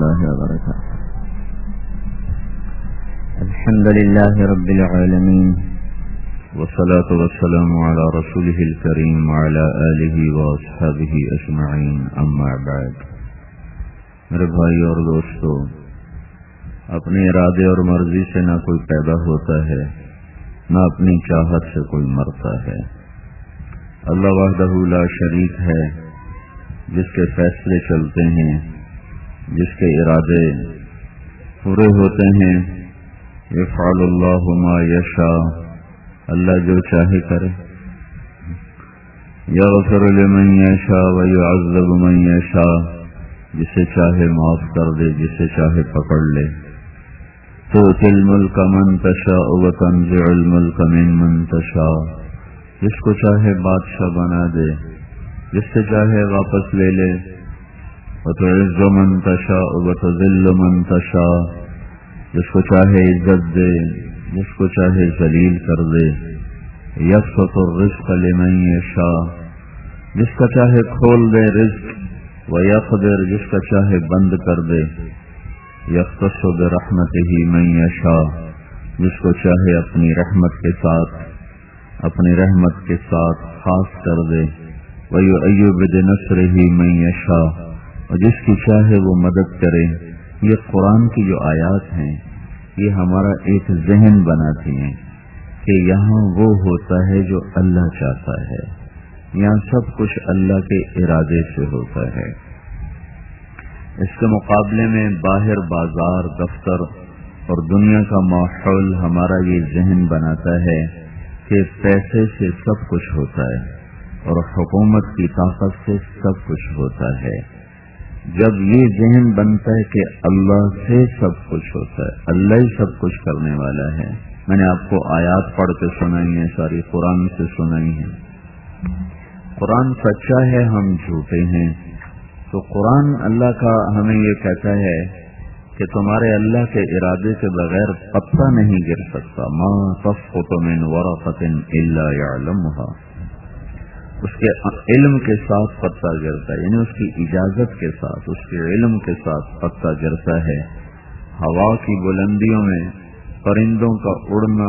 الله وبركاته. الحمد لله رب العالمين، والصلاة والسلام على رسوله الكريم وعلى آله وأصحابه أجمعين، أما بعد. میرے بھائی اور دوستو، اپنے ارادے اور مرضی سے نہ کوئی پیدا ہوتا ہے، نہ اپنی چاہت سے کوئی مرتا ہے. اللہ وحدہ لا شریک ہے، جس کے فیصلے چلتے ہیں، جس کے ارادے پورے ہوتے ہیں. یفعل اللہ ما یشاء، اللہ جو چاہے کرے. یغفر لمن یشاء ویعذب من یشاء، جسے چاہے معاف کر دے، جسے چاہے پکڑ لے. تؤتی الملک من تشاء وتنزع الملک ممن تشاء، جس کو چاہے بادشاہ بنا دے، جس سے چاہے واپس لے لے. وتعز من تشاء وتذل من تشاء، جس کو چاہے عزت دے، جس کو چاہے ذلیل کر دے. یبسط الرزق لمن یشاء، جس کا چاہے کھول دے رزق. ویقدر، جس کا چاہے بند کر دے. یختص برحمتہ من یشاء، جس کو چاہے اپنی رحمت کے ساتھ خاص کر دے. ویؤید بنصرہ من یشاء، اور جس کی چاہے وہ مدد کرے. یہ قرآن کی جو آیات ہیں، یہ ہمارا ایک ذہن بناتی ہیں کہ یہاں وہ ہوتا ہے جو اللہ چاہتا ہے، یہاں سب کچھ اللہ کے ارادے سے ہوتا ہے. اس کے مقابلے میں باہر بازار، دفتر اور دنیا کا ماحول ہمارا یہ ذہن بناتا ہے کہ پیسے سے سب کچھ ہوتا ہے اور حکومت کی طاقت سے سب کچھ ہوتا ہے. جب یہ ذہن بنتا ہے کہ اللہ سے سب کچھ ہوتا ہے، اللہ ہی سب کچھ کرنے والا ہے. میں نے آپ کو آیات پڑھ کے سنائی ہیں، ساری قرآن سے سنائی ہیں. قرآن سچا ہے، ہم جھوٹے ہیں. تو قرآن اللہ کا ہمیں یہ کہتا ہے کہ تمہارے اللہ کے ارادے کے بغیر پتا نہیں گر سکتا. ما تسقط من ورقۃ الا یعلمها، اس کے علم کے ساتھ پتا گرتا ہے، یعنی اس کی اجازت کے ساتھ، اس کے علم کے ساتھ پتا گرتا ہے. ہوا کی بلندیوں میں پرندوں کا اڑنا،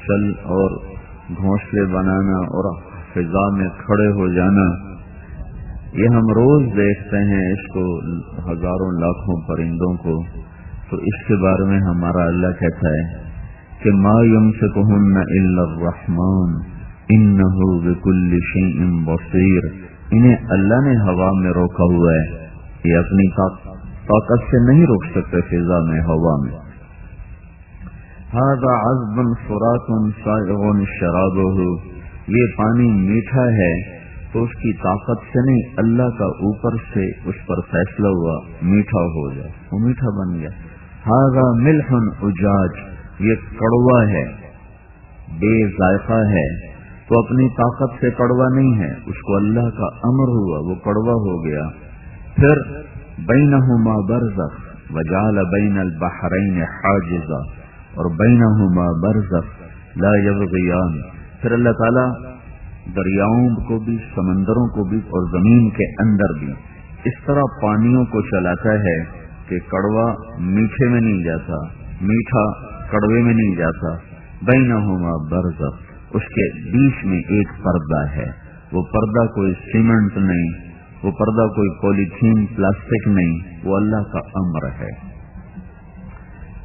چل اور گھونسلے بنانا اور فضا میں کھڑے ہو جانا، یہ ہم روز دیکھتے ہیں اس کو، ہزاروں لاکھوں پرندوں کو. تو اس کے بارے میں ہمارا اللہ کہتا ہے کہ ما یمسکہن الا الرحمن انہ بکل شیء بصیر. انہیں اللہ نے ہوا میں روکا ہوا ہے، یہ اپنی طاقت سے نہیں روک سکتے. فضا میں، ہوا میں. ھذا عذب فرات سائغ شرابہ، یہ پانی میٹھا ہے تو اس کی طاقت سے نہیں، اللہ کا اوپر سے اس پر فیصلہ ہوا میٹھا ہو جائے، وہ میٹھا بن گیا. ھذا ملح اجاج، یہ کڑوا ہے، بے ذائقہ ہے. تو اپنی طاقت سے کڑوا نہیں ہے، اس کو اللہ کا امر ہوا، وہ کڑوا ہو گیا. پھر بینہما برزخ وجعل بین البحرین حاجزا، اور بینہما برزخ لا یبغیان. پھر اللہ تعالی دریاؤں کو بھی، سمندروں کو بھی اور زمین کے اندر بھی اس طرح پانیوں کو چلاتا ہے کہ کڑوا میٹھے میں نہیں جاتا، میٹھا کڑوے میں نہیں جاتا. بینہما برزخ، اس کے بیچ میں ایک پردہ ہے. وہ پردہ کوئی سیمنٹ نہیں، وہ پردہ کوئی پولیتھین پلاسٹک نہیں، وہ اللہ کا امر ہے.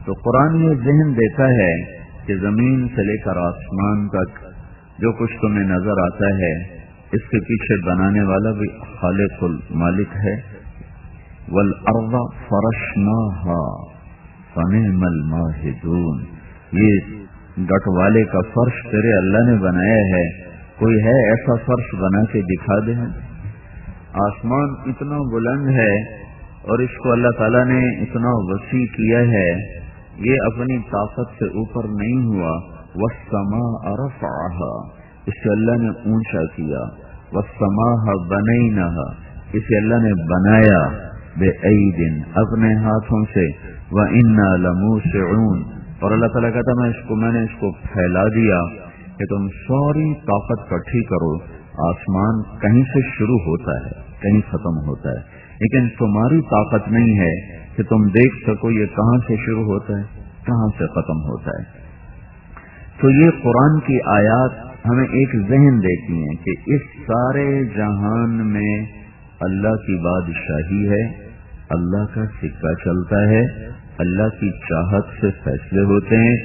تو قرآن یہ ذہن دیتا ہے کہ زمین سے لے کر آسمان تک جو کچھ تمہیں نظر آتا ہے، اس کے پیچھے بنانے والا بھی خالق المالک ہے. والارض فرشناها فنعم الماہدون، یہ گٹ والے کا فرش تیرے اللہ نے بنایا ہے. کوئی ہے ایسا فرش بنا کے دکھا دے؟ آسمان اتنا بلند ہے اور اس کو اللہ تعالیٰ نے اتنا وسیع کیا ہے، یہ اپنی طاقت سے اوپر نہیں ہوا. والسماء رفعها، اسے اللہ نے اونچا کیا. والسماء بنیناها، اسے اللہ نے بنایا. بأید، اپنے ہاتھوں سے. وإنا لموسعون، اور اللہ تعالیٰ کہتا میں نے اس کو پھیلا دیا کہ تم ساری طاقت کٹھی کرو. آسمان کہیں سے شروع ہوتا ہے، کہیں ختم ہوتا ہے، لیکن تمہاری طاقت نہیں ہے کہ تم دیکھ سکو یہ کہاں سے شروع ہوتا ہے کہاں سے ختم ہوتا ہے۔ تو یہ قرآن کی آیات ہمیں ایک ذہن دیتی ہیں کہ اس سارے جہان میں اللہ کی بادشاہی ہے، اللہ کا سکہ چلتا ہے، اللہ کی چاہت سے فیصلے ہوتے ہیں۔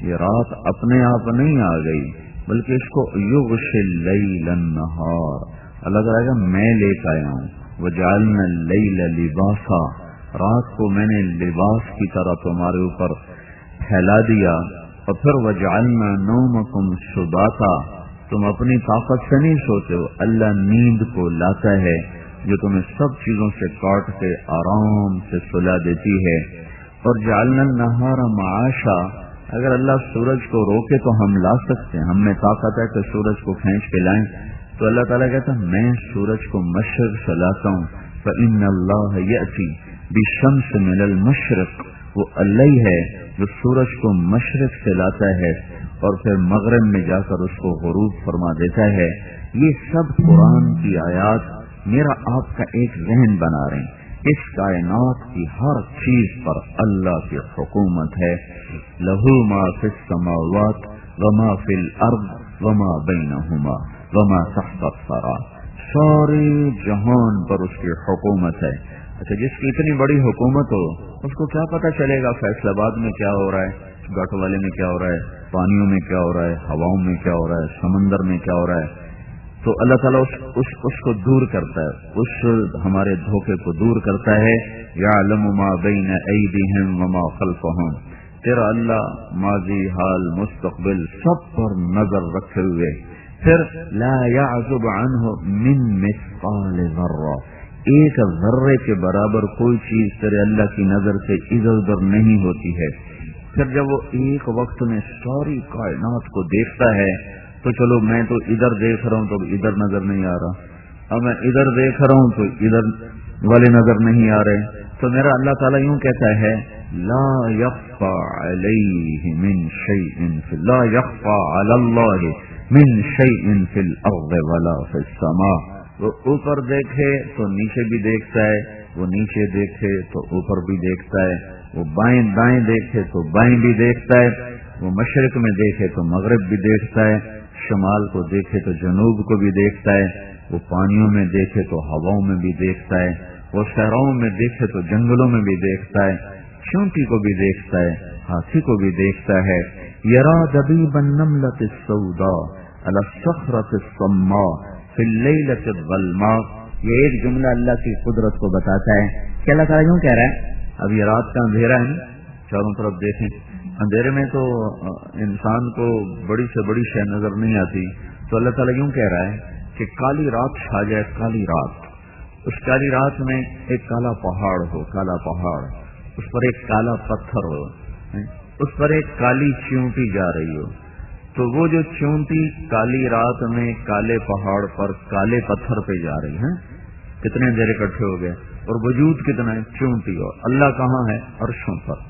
یہ رات اپنے آپ نہیں آ گئی بلکہ اس کو یغشی اللیل النہار، اللہ کہے گا میں لے کے آیا ہوں۔ وجعلنا اللیل لباسا، رات کو میں نے لباس کی طرح تمہارے اوپر پھیلا دیا، اور پھر وجعلنا نومکم سباتا، تم اپنی طاقت سے نہیں سوتے ہو، اللہ نیند کو لاتا ہے جو تمہیں سب چیزوں سے کاٹ کے آرام سے سلا دیتی ہے۔ اور جعلنا النہار معاشا، اگر اللہ سورج کو روکے تو ہم لا سکتے ہیں، ہم میں طاقت ہے کہ سورج کو کھینچ کے لائیں، تو اللہ تعالیٰ کہتا ہے میں سورج کو مشرق سے لاتا ہوں۔ فإن اللہ یأتی بالشمس من المشرق، وہ اللہ ہی ہے جو سورج کو مشرق سے لاتا ہے اور پھر مغرب میں جا کر اس کو غروب فرما دیتا ہے۔ یہ سب قرآن کی آیات میرا آپ کا ایک ذہن بنا رہے ہیں۔ اس کائنات کی ہر چیز پر اللہ کی حکومت ہے۔ لہو ما فی السماوات وما فی الارض وما بینہما وما تحت الثری، سارے جہان پر اس کی حکومت ہے۔ اچھا، جس کی اتنی بڑی حکومت ہو اس کو کیا پتہ چلے گا فیصل آباد میں کیا ہو رہا ہے، گٹ والے میں کیا ہو رہا ہے، پانیوں میں کیا ہو رہا ہے، ہواؤں میں کیا ہو رہا ہے، سمندر میں کیا ہو رہا ہے؟ تو اللہ تعالیٰ اس کو دور کرتا ہے، اس ہمارے دھوکے کو دور کرتا ہے۔ یعلم ما بین ایدیہم وما خلفہم، تیرا اللہ ماضی حال مستقبل سب پر نظر رکھے ہوئے۔ پھر لا یعزب عنہ من مثقال ذرہ، ایک ذرے کے برابر کوئی چیز تیرے اللہ کی نظر سے ادھر ادھر نہیں ہوتی ہے۔ پھر جب وہ ایک وقت میں ساری کائنات کو دیکھتا ہے تو چلو میں تو ادھر دیکھ رہا ہوں تو ادھر نظر نہیں آ رہا، اب میں ادھر دیکھ رہا ہوں تو ادھر والے نظر نہیں آ رہے، تو میرا اللہ تعالیٰ یوں کہتا ہے لا یخفی علیہ من شیء لا یخفی علی اللہ من شیء فی الارض ولا فی السماء، وہ اوپر دیکھے تو نیچے بھی دیکھتا ہے، وہ نیچے دیکھے تو اوپر بھی دیکھتا ہے، وہ بائیں دائیں دیکھے تو بائیں بھی دیکھتا ہے، وہ مشرق میں دیکھے تو مغرب بھی دیکھتا ہے، شمال کو دیکھے تو جنوب کو بھی دیکھتا ہے، وہ پانیوں میں دیکھے تو ہواؤں میں بھی دیکھتا ہے، وہ صحراؤں میں دیکھے تو جنگلوں میں بھی دیکھتا ہے، چونٹی کو بھی دیکھتا ہے، ہاتھی کو بھی دیکھتا ہے۔ یرا دبیب النملۃ السوداء علی الصخرۃ الصماء فی اللیلۃ الظلماء، یہ ایک جملہ اللہ کی قدرت کو بتاتا ہے کہ اللہ تعالیٰ یوں کہہ رہا ہے اب یہ رات کا اندھیرا ہے، چاروں طرف دیکھیں، اندھیرے میں تو انسان کو بڑی سے بڑی شے نظر نہیں آتی، تو اللہ تعالیٰ یوں کہہ رہا ہے کہ کالی رات چھا جائے، کالی رات، اس کالی رات میں ایک کالا پہاڑ ہو، کالا پہاڑ، اس پر ایک کالا پتھر ہو، اس پر ایک کالی چیونٹی جا رہی ہو، تو وہ جو چیونٹی کالی رات میں کالے پہاڑ پر کالے پتھر پہ جا رہی ہے، کتنے اندھیرے اکٹھے ہو گئے، اور وجود کتنا ہے، چیونٹی، اور اللہ کہاں ہے، عرشوں پر۔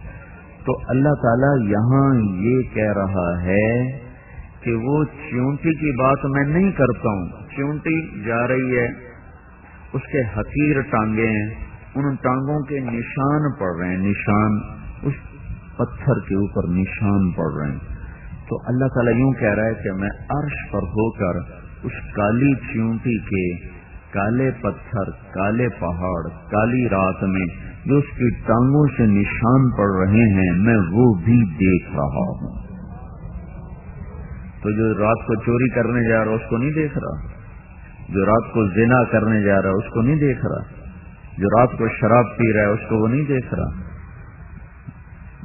تو اللہ تعالیٰ یہاں یہ کہہ رہا ہے کہ وہ چیونٹی کی بات میں نہیں کرتا ہوں، چیونٹی جا رہی ہے، اس کے حقیر ٹانگیں ہیں، ان ٹانگوں کے نشان پڑ رہے ہیں، نشان اس پتھر کے اوپر نشان پڑ رہے ہیں۔ تو اللہ تعالیٰ یوں کہہ رہا ہے کہ میں عرش پر ہو کر اس کالی چیونٹی کے کالے پتھر، کالے پہاڑ، کالی رات میں جو اس کی ٹانگوں سے نشان پڑ رہے ہیں میں وہ بھی دیکھ رہا ہوں۔ تو جو رات کو چوری کرنے جا رہا اس کو نہیں دیکھ رہا، جو رات کو زنا کرنے جا رہا اس کو نہیں دیکھ رہا، جو رات کو شراب پی رہا ہے اس کو وہ نہیں دیکھ رہا،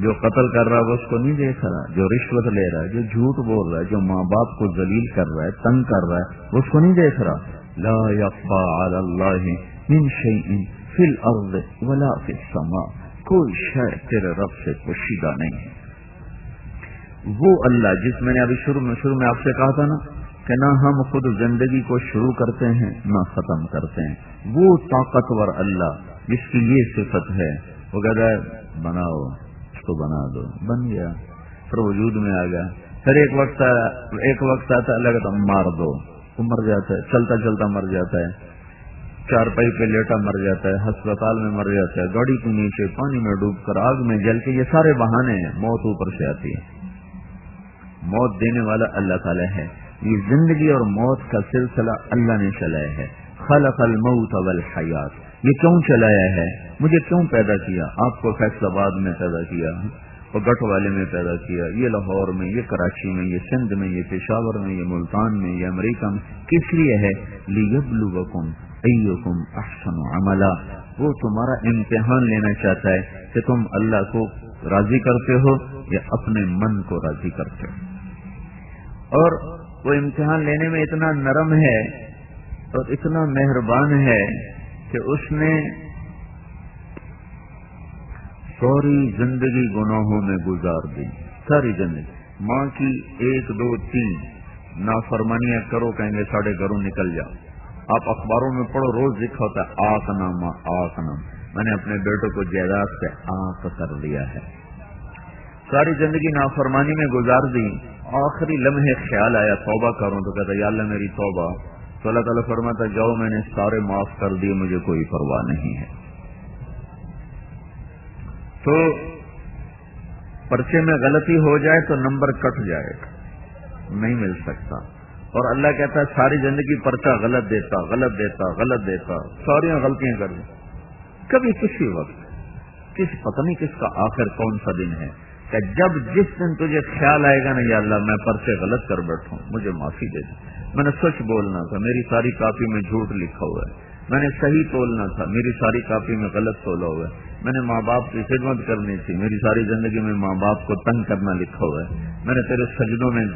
جو قتل کر رہا ہے وہ اس کو نہیں دیکھ رہا، جو رشوت لے رہا ہے، جو جھوٹ بول رہا ہے، جو ماں باپ کو ذلیل کر رہا ہے، تنگ کر رہا ہے، وہ اس کو نہیں دیکھ رہا۔ لا یخفی علی اللہ من شیء فی الارض ولا فی السماء، کوئی شے تیرے رب سے پوشیدہ نہیں ہے۔ وہ اللہ جس میں نے ابھی شروع میں آپ سے کہا تھا نا کہ نہ ہم خود زندگی کو شروع کرتے ہیں نہ ختم کرتے ہیں، وہ طاقتور اللہ جس کی یہ صفت ہے، وہ کہتا ہے بناؤ، اس کو بنا دو، بن گیا، پھر وجود میں آ گیا، پھر ایک وقت آتا ہے اللہ کہتا مار دو، وہ مر جاتا ہے، چلتا چلتا مر جاتا ہے، چارپائی پہ لیٹا مر جاتا ہے، ہسپتال میں مر جاتا ہے، گاڑی کے نیچے پانی میں ڈوب کر آگ میں جل کے، یہ سارے بہانے ہیں، موت اوپر سے آتی ہے۔ موت دینے والا اللہ تعالی ہے۔ یہ زندگی اور موت کا سلسلہ اللہ نے چلایا ہے۔ خلق الموت والحیات، یہ کیوں چلایا ہے؟ مجھے کیوں پیدا کیا؟ آپ کو فیصل آباد میں پیدا کیا، اور گٹھ والے میں پیدا کیا، یہ لاہور میں، یہ کراچی میں، یہ سندھ میں، یہ پشاور میں، یہ ملتان میں، یہ امریکہ میں، کس لیے ہے؟ لیبلوکم ایکم احسن عملا، وہ تمہارا امتحان لینا چاہتا ہے کہ تم اللہ کو راضی کرتے ہو یا اپنے من کو راضی کرتے ہو۔ اور وہ امتحان لینے میں اتنا نرم ہے اور اتنا مہربان ہے کہ اس نے ساری زندگی گناہوں میں گزار دی، ساری زندگی۔ ماں کی 1 2 3 نافرمانیاں کرو، کہیں گے ساڑھے گھروں نکل جا۔ آپ اخباروں میں پڑھو، روز لکھا ہوتا ہے آق نامہ، آق نام۔ میں نے اپنے بیٹوں کو جائیداد سے آق کر دیا ہے۔ ساری زندگی نافرمانی میں گزار دی، آخری لمحے خیال آیا توبہ کروں، تو کہتا یا اللہ میری توبہ، تو اللہ تعالیٰ فرماتا جاؤ میں نے سارے معاف کر دیے، مجھے کوئی پرواہ نہیں ہے۔ تو پرچے میں غلطی ہو جائے تو نمبر کٹ جائے، نہیں مل سکتا۔ اور اللہ کہتا ہے ساری زندگی پرچہ غلط دیتا، غلط دیتا، غلط دیتا، ساری غلطیاں کر دی، کبھی کسی وقت پتہ نہیں کس کا آخر کون سا دن ہے کہ جب جس دن تجھے خیال آئے گا نا یا اللہ میں پرچے غلط کر بیٹھوں، مجھے معافی دے دے، میں نے سچ بولنا تھا، میری ساری کاپی میں جھوٹ لکھا ہوا ہے، میں نے صحیح تولنا تھا، میری ساری کاپی میں غلط تولا ہوا ہے، میں نے ماں باپ کی خدمت کرنی تھی، میری ساری زندگی میں ماں باپ کو تنگ کرنا لکھا ہوا ہے، میں نے تیرے سجدوں میں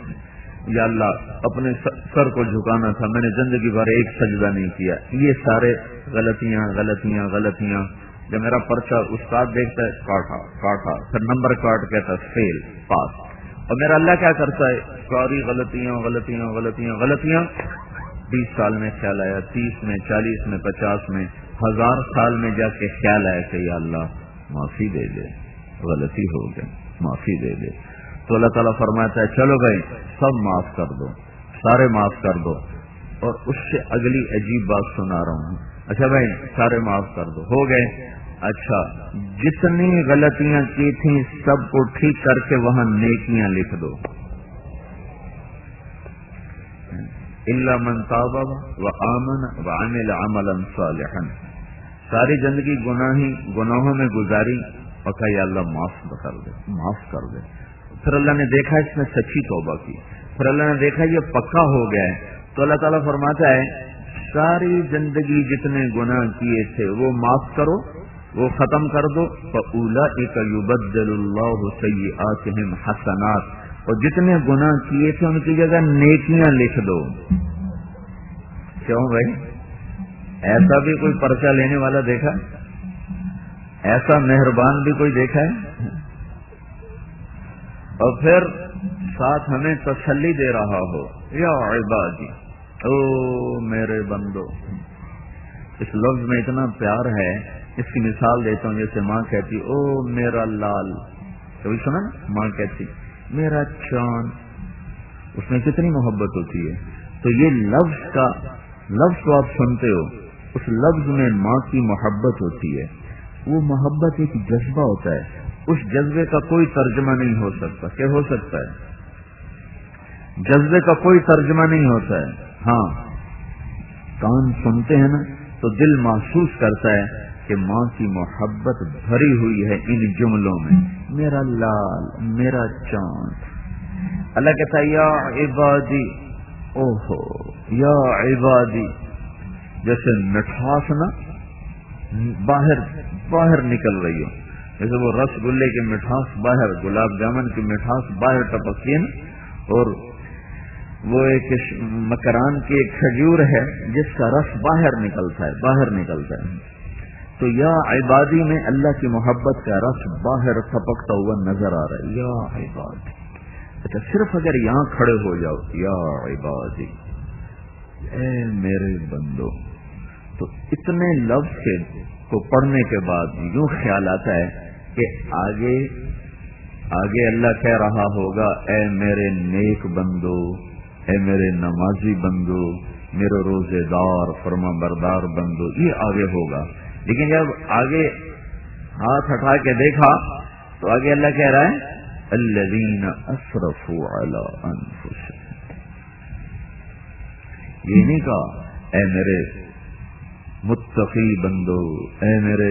یا اللہ اپنے سر کو جھکانا تھا، میں نے زندگی بھر ایک سجدہ نہیں کیا۔ یہ سارے غلطیاں غلطیاں غلطیاں، جب میرا پرچہ استاد دیکھتا ہے کاٹا کاٹا، پھر نمبر کاٹ کہتا ہے فیل پاس، اور میرا اللہ کیا کرتا ہے ساری غلطیاں غلطیاں غلطیاں غلطیاں۔ 20 سال میں خیال آیا، 30 میں، 40 میں، 50 میں، 1000 سال میں جا کے خیال آیا کہ یا اللہ معافی دے دے، غلطی ہو گئی، معافی دے دے۔ تو اللہ تعالیٰ فرماتا ہے چلو بھائی سب معاف کر دو، سارے معاف کر دو۔ اور اس سے اگلی عجیب بات سنا رہا ہوں، اچھا بھائی سارے معاف کر دو، ہو گئے، اچھا جتنی غلطیاں کی تھیں سب کو ٹھیک کر کے وہاں نیکیاں لکھ دو، الا من تاب وآمن وعمل عملا صالحا۔ ساری زندگی گناہوں میں گزاری، اور کہا یا اللہ معاف کر دے، معاف کر دے۔ پھر اللہ نے دیکھا اس نے سچی توبہ کی، پھر اللہ نے دیکھا یہ پکا ہو گیا ہے، تو اللہ تعالیٰ فرماتا ہے ساری زندگی جتنے گناہ کیے تھے وہ معاف کرو، وہ ختم کر دو، فَأُولَئِكَ يُبَدِّلُ اللَّهُ سَيِّئَاتِهِمْ حَسَنَاتٍ، اور جتنے گناہ کیے تھے ان کی جگہ نیکیاں لکھ دو۔ کیوں بھائی ایسا بھی کوئی پرچہ لینے والا دیکھا؟ ایسا مہربان بھی کوئی دیکھا ہے؟ اور پھر ساتھ ہمیں تسلی دے رہا ہو، یا عبادی، او میرے بندو۔ اس لفظ میں اتنا پیار ہے، اس کی مثال دیتا ہوں، جیسے ماں کہتی او میرا لال، کبھی سنا نا ماں کہتی میرا چاند، اس میں کتنی محبت ہوتی ہے۔ تو یہ لفظ تو آپ سنتے ہو، اس لفظ میں ماں کی محبت ہوتی ہے، وہ محبت ایک جذبہ ہوتا ہے، اس جذبے کا کوئی ترجمہ نہیں ہو سکتا۔ کیا ہو سکتا ہے؟ جذبے کا کوئی ترجمہ نہیں ہوتا ہے، ہاں کان سنتے ہیں نا تو دل محسوس کرتا ہے کہ ماں کی محبت بھری ہوئی ہے ان جملوں میں، میرا لال، میرا چاند۔ اللہ کہتا ہے یا عبادی، اوہو یا عبادی، جیسے مٹھاس نا باہر نکل رہی ہو، جیسے وہ رس گلے کی مٹھاس باہر، گلاب جامن کی مٹھاس باہر ٹپکتی ہے نا، اور وہ ایک مکران کی ایک کھجور ہے جس کا رس باہر نکلتا ہے، تو یا عبادی میں اللہ کی محبت کا رس باہر ٹپکتا ہوا نظر آ رہا ہے، یا عبادی۔ اچھا صرف اگر یہاں کھڑے ہو جاؤ یا عبادی، اے میرے بندو، تو اتنے لفظ کو پڑھنے کے بعد یوں خیال آتا ہے کہ آگے اللہ کہہ رہا ہوگا اے میرے نیک بندو، اے میرے نمازی بندو، میرے روزے دار فرما بردار بندو، یہ آگے ہوگا. لیکن جب آگے ہاتھ ہٹا کے دیکھا تو آگے اللہ کہہ رہا ہے الذین اسرفوا علی انفسہم. یہ نہیں کہا اے میرے متقی بندو، اے میرے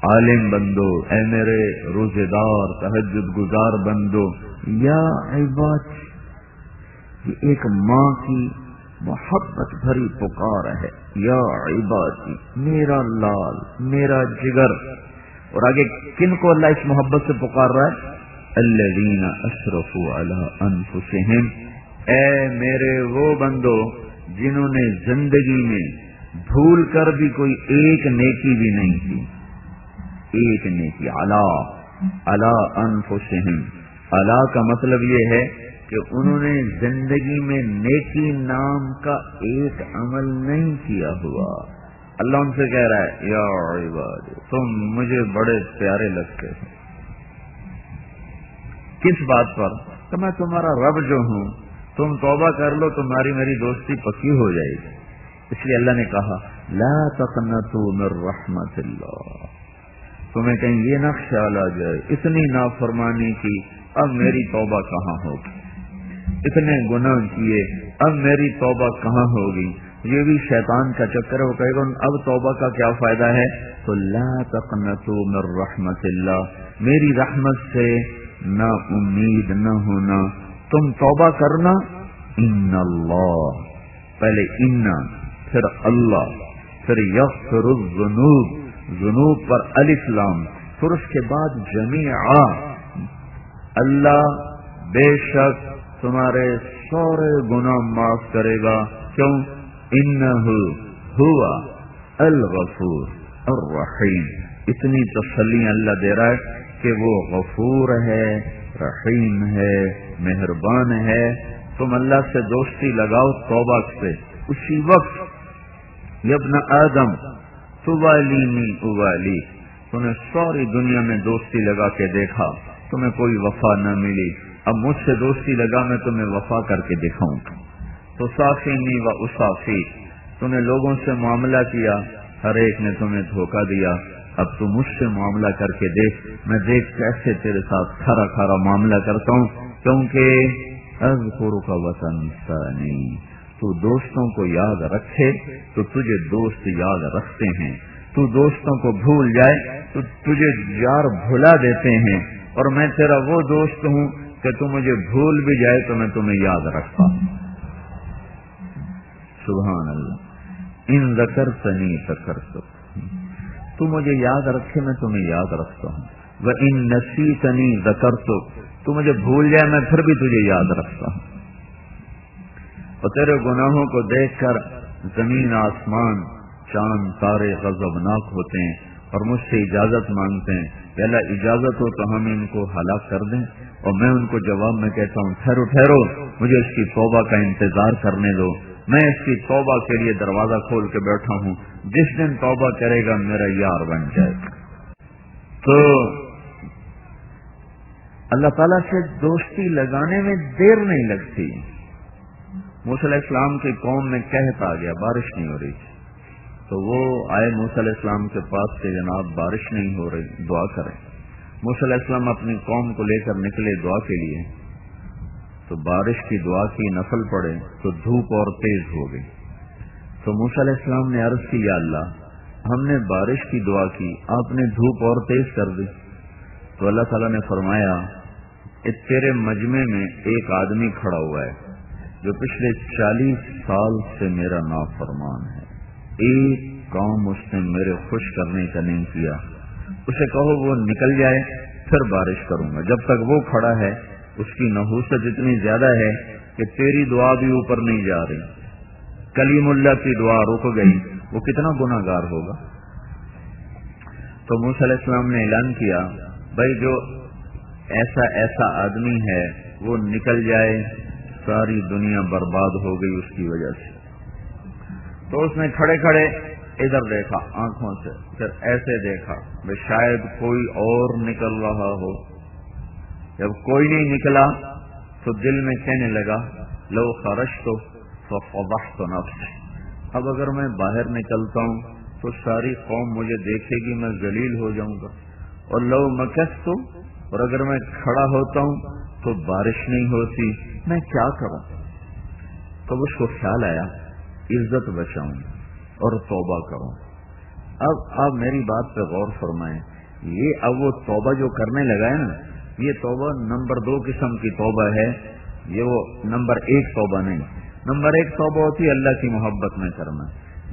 عالم بندو، اے میرے روزے دار تہجد گزار بندو. یا عباد، یہ ایک ماں کی محبت بھری پکار ہے. یا عبادی، میرا لال، میرا جگر. اور آگے کن کو اللہ اس محبت سے پکار رہا ہے؟ الذین اسرفوا علی انفسہم، اے میرے وہ بندو جنہوں نے زندگی میں بھول کر بھی کوئی ایک نیکی بھی نہیں کی. ایک نیکی. علی انفسہم. علی کا مطلب یہ ہے کہ انہوں نے زندگی میں نیکی نام کا ایک عمل نہیں کیا ہوا. اللہ ان سے کہہ رہا ہے یا عباد تم مجھے بڑے پیارے لگتے ہو. کس بات پر؟ کہ میں تمہارا رب جو ہوں، تم توبہ کر لو تمہاری میری دوستی پکی ہو جائے گی. اس لیے اللہ نے کہا لا تقنطوا من رحمت اللہ. تمہیں کہیں یہ نہ خیال آ جائے اتنی نافرمانی کی، اب میری توبہ کہاں ہوگی، اتنے گناہ کیے اب میری توبہ کہاں ہوگی. یہ بھی شیطان کا چکر ہے. وہ کہے گا اب توبہ کا کیا فائدہ ہے؟ تو لا تقنطوا من رحمت اللہ، میری رحمت سے نا امید نہ ہونا. تم توبہ کرنا. ان اللہ، پہلے ان، پھر اللہ، پھر یغفر الذنوب، ذنوب پر الف لام، پھر اس کے بعد جمیعا. اللہ بے شک تمہارے سارے گناہ معاف کرے گا. کیوں؟ انہ ہوا الغفور الرحیم. اتنی تسلی اللہ دے رہا ہے کہ وہ غفور ہے، رحیم ہے، مہربان ہے. تم اللہ سے دوستی لگاؤ توبہ سے. اسی وقت یا ابن آدم توالینی اوالی، تمہیں ساری دنیا میں دوستی لگا کے دیکھا، تمہیں کوئی وفا نہ ملی. اب مجھ سے دوستی لگا، میں تمہیں وفا کر کے دکھاؤں. تو صافینی و اصافی، تم نے لوگوں سے معاملہ کیا، ہر ایک نے تمہیں دھوکہ دیا. اب تو مجھ سے معاملہ کر کے دیکھ، میں دیکھ کیسے تیرے ساتھ کھرا کھرا معاملہ کرتا ہوں. کیونکہ اذکرک وتنسانی، تو دوستوں کو یاد رکھے تو تجھے دوست یاد رکھتے ہیں. تو دوستوں کو بھول جائے تو تجھے یار بھلا دیتے ہیں. اور میں تیرا وہ دوست ہوں کہ تو مجھے بھول بھی جائے تو میں تمہیں یاد رکھتا ہوں. سبحان اللہ. ان ذکرتنی ذکرتک، تو مجھے یاد رکھے میں تمہیں یاد رکھتا ہوں. وَإِن نَسِيتَنِي ذَكَرْتُكَ، تو مجھے بھول جائے میں پھر بھی تجھے یاد رکھتا ہوں. اور تیرے گناہوں کو دیکھ کر زمین آسمان چاند تارے غضبناک ہوتے ہیں اور مجھ سے اجازت مانگتے ہیں کہ اللہ اجازت ہو تو ہم ان کو ہلاک کر دیں. اور میں ان کو جواب میں کہتا ہوں ٹھہرو ٹھہرو، مجھے اس کی توبہ کا انتظار کرنے دو. میں اس کی توبہ کے لیے دروازہ کھول کے بیٹھا ہوں. جس دن توبہ کرے گا میرا یار بن جائے گا. تو اللہ تعالیٰ سے دوستی لگانے میں دیر نہیں لگتی. موسیٰ علیہ السلام کی قوم میں قحط آ گیا، بارش نہیں ہو رہی تھی. تو وہ آئے موسیٰ علیہ السلام کے پاس کہ جناب بارش نہیں ہو رہی، دعا کریں. موسیٰ علیہ السلام اپنی قوم کو لے کر نکلے دعا کے لیے. تو بارش کی دعا کی، نفل پڑے تو دھوپ اور تیز ہو گئی. تو موسیٰ علیہ السلام نے عرض کی یا اللہ، ہم نے بارش کی دعا کی، آپ نے دھوپ اور تیز کر دی. تو اللہ تعالیٰ نے فرمایا تیرے مجمع میں ایک آدمی کھڑا ہوا ہے جو پچھلے 40 سال سے میرا نافرمان ہے، ایک کام اس نے میرے خوش کرنے کا نہیں کیا. اسے کہو وہ نکل جائے پھر بارش کروں گا. جب تک وہ کھڑا ہے اس کی نحوست اتنی زیادہ ہے کہ تیری دعا بھی اوپر نہیں جا رہی. کلیم اللہ کی دعا رک گئی، وہ کتنا گناہ گار ہوگا. تو موسیٰ علیہ السلام نے اعلان کیا بھائی جو ایسا آدمی ہے وہ نکل جائے، ساری دنیا برباد ہو گئی اس کی وجہ سے. تو اس نے کھڑے کھڑے ادھر دیکھا آنکھوں سے، پھر ایسے دیکھا کہ شاید کوئی اور نکل رہا ہو. جب کوئی نہیں نکلا تو دل میں کہنے لگا لو خرجت ففضحت نفسی، اب اگر میں باہر نکلتا ہوں تو ساری قوم مجھے دیکھے گی، میں ذلیل ہو جاؤں گا، اور لو مکثت، اور اگر میں کھڑا ہوتا ہوں تو بارش نہیں ہوتی، میں کیا کروں؟ تو اس کو خیال آیا عزت بچاؤں اور توبہ کروں۔ اب آپ میری بات پہ غور فرمائیں، یہ اب وہ توبہ جو کرنے لگا ہے نا، یہ توبہ نمبر 2 قسم کی توبہ ہے، یہ وہ نمبر 1 توبہ نہیں۔ نمبر 1 توبہ ہوتی ہے اللہ کی محبت میں کرنا،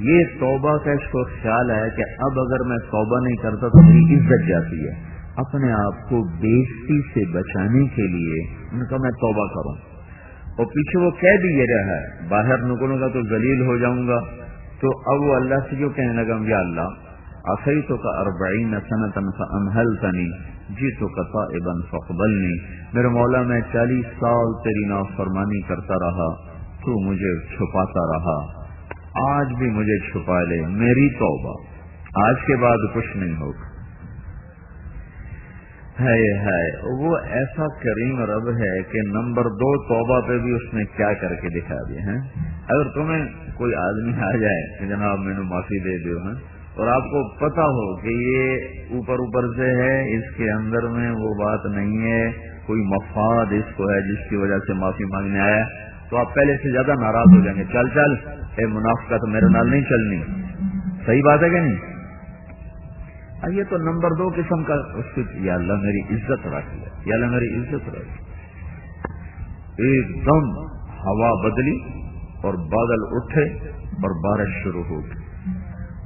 یہ توبہ کا اس کو خیال ہے کہ اب اگر میں توبہ نہیں کرتا تو میری عزت جاتی ہے، اپنے آپ کو بےعزتی سے بچانے کے لیے ان کا میں توبہ کروں۔ اور پیچھے وہ کہہ بھی یہ رہا ہے باہر نکلوں گا تو ذلیل ہو جاؤں گا، تو اب وہ اللہ سے جو کہنے لگا یا اللہ عصیتک 40 سنة فأمهلتنی جئتک تائبا فاقبلنی، میرے مولا میں 40 سال تیری نافرمانی کرتا رہا، تو مجھے چھپاتا رہا، آج بھی مجھے چھپا لے، میری توبہ آج کے بعد کچھ نہیں ہوگا۔ ہے وہ ایسا کریم رب ہے کہ نمبر 2 توبہ پہ بھی اس نے کیا کر کے دکھا دیا ہے۔ اگر تمہیں کوئی آدمی آ جائے کہ جناب میں نے معافی دے دیو ہے، اور آپ کو پتا ہو کہ یہ اوپر سے ہے، اس کے اندر میں وہ بات نہیں ہے، کوئی مفاد اس کو ہے جس کی وجہ سے معافی مانگنے آیا، تو آپ پہلے سے زیادہ ناراض ہو جائیں گے، چل اے منافقت میرے نال نہیں چلنی۔ صحیح بات ہے کہ نہیں؟ یہ تو نمبر 2 قسم کا اس کی، یا اللہ میری عزت رکھ لے، یا اللہ میری عزت رکھ۔ ایک دم ہوا بدلی اور بادل اٹھے اور بارش شروع ہو گئی،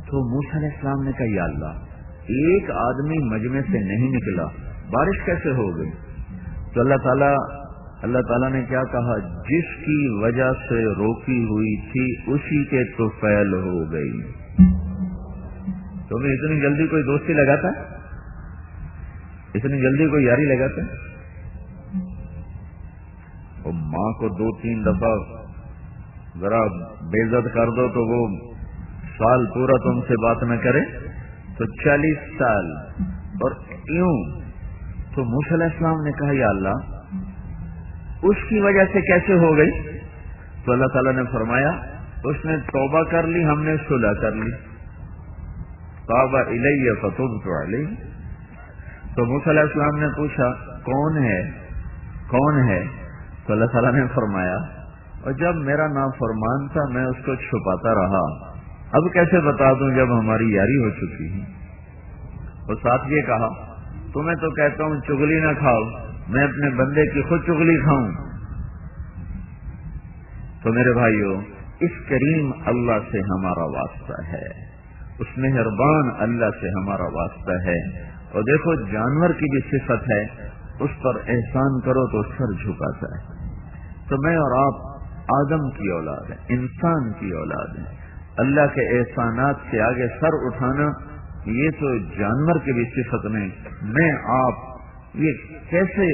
تو موسیٰ علیہ السلام نے کہا یا اللہ ایک آدمی مجمع سے نہیں نکلا، بارش کیسے ہو گئی؟ تو اللہ تعالیٰ نے کیا کہا، جس کی وجہ سے روکی ہوئی تھی اسی کے طفیل ہو گئی۔ تمہیں اتنی جلدی کوئی دوستی لگاتا ہے؟ اتنی جلدی کوئی یاری لگاتا ہے؟ وہ ماں کو 2-3 دفعہ ذرا بے عزت کر دو تو وہ سال پورا تم سے بات نہ کرے، تو 40 سال اور یوں۔ تو موسیٰ علیہ السلام نے کہا یا اللہ اس کی وجہ سے کیسے ہو گئی؟ تو اللہ تعالیٰ نے فرمایا اس نے توبہ کر لی، ہم نے صلح کر لی، تاب الی فتبت علیہ۔ تو موسیٰ علیہ السلام نے پوچھا کون ہے؟ تو اللہ تعالیٰ نے فرمایا اور جب میرا نافرمان تھا میں اس کو چھپاتا رہا، اب کیسے بتا دوں جب ہماری یاری ہو چکی ہے۔ اور ساتھ یہ کہا تمہیں تو کہتا ہوں چغلی نہ کھاؤ، میں اپنے بندے کی خود چغلی کھاؤں۔ تو میرے بھائیو اس کریم اللہ سے ہمارا واسطہ ہے، اس مہربان اللہ سے ہمارا واسطہ ہے۔ اور دیکھو جانور کی بھی صفت ہے، اس پر احسان کرو تو سر جھکاتا ہے۔ تو میں اور آپ آدم کی اولاد ہیں، انسان کی اولاد ہیں، اللہ کے احسانات سے آگے سر اٹھانا یہ تو جانور کی بھی صفت نہیں۔ میں آپ یہ کیسے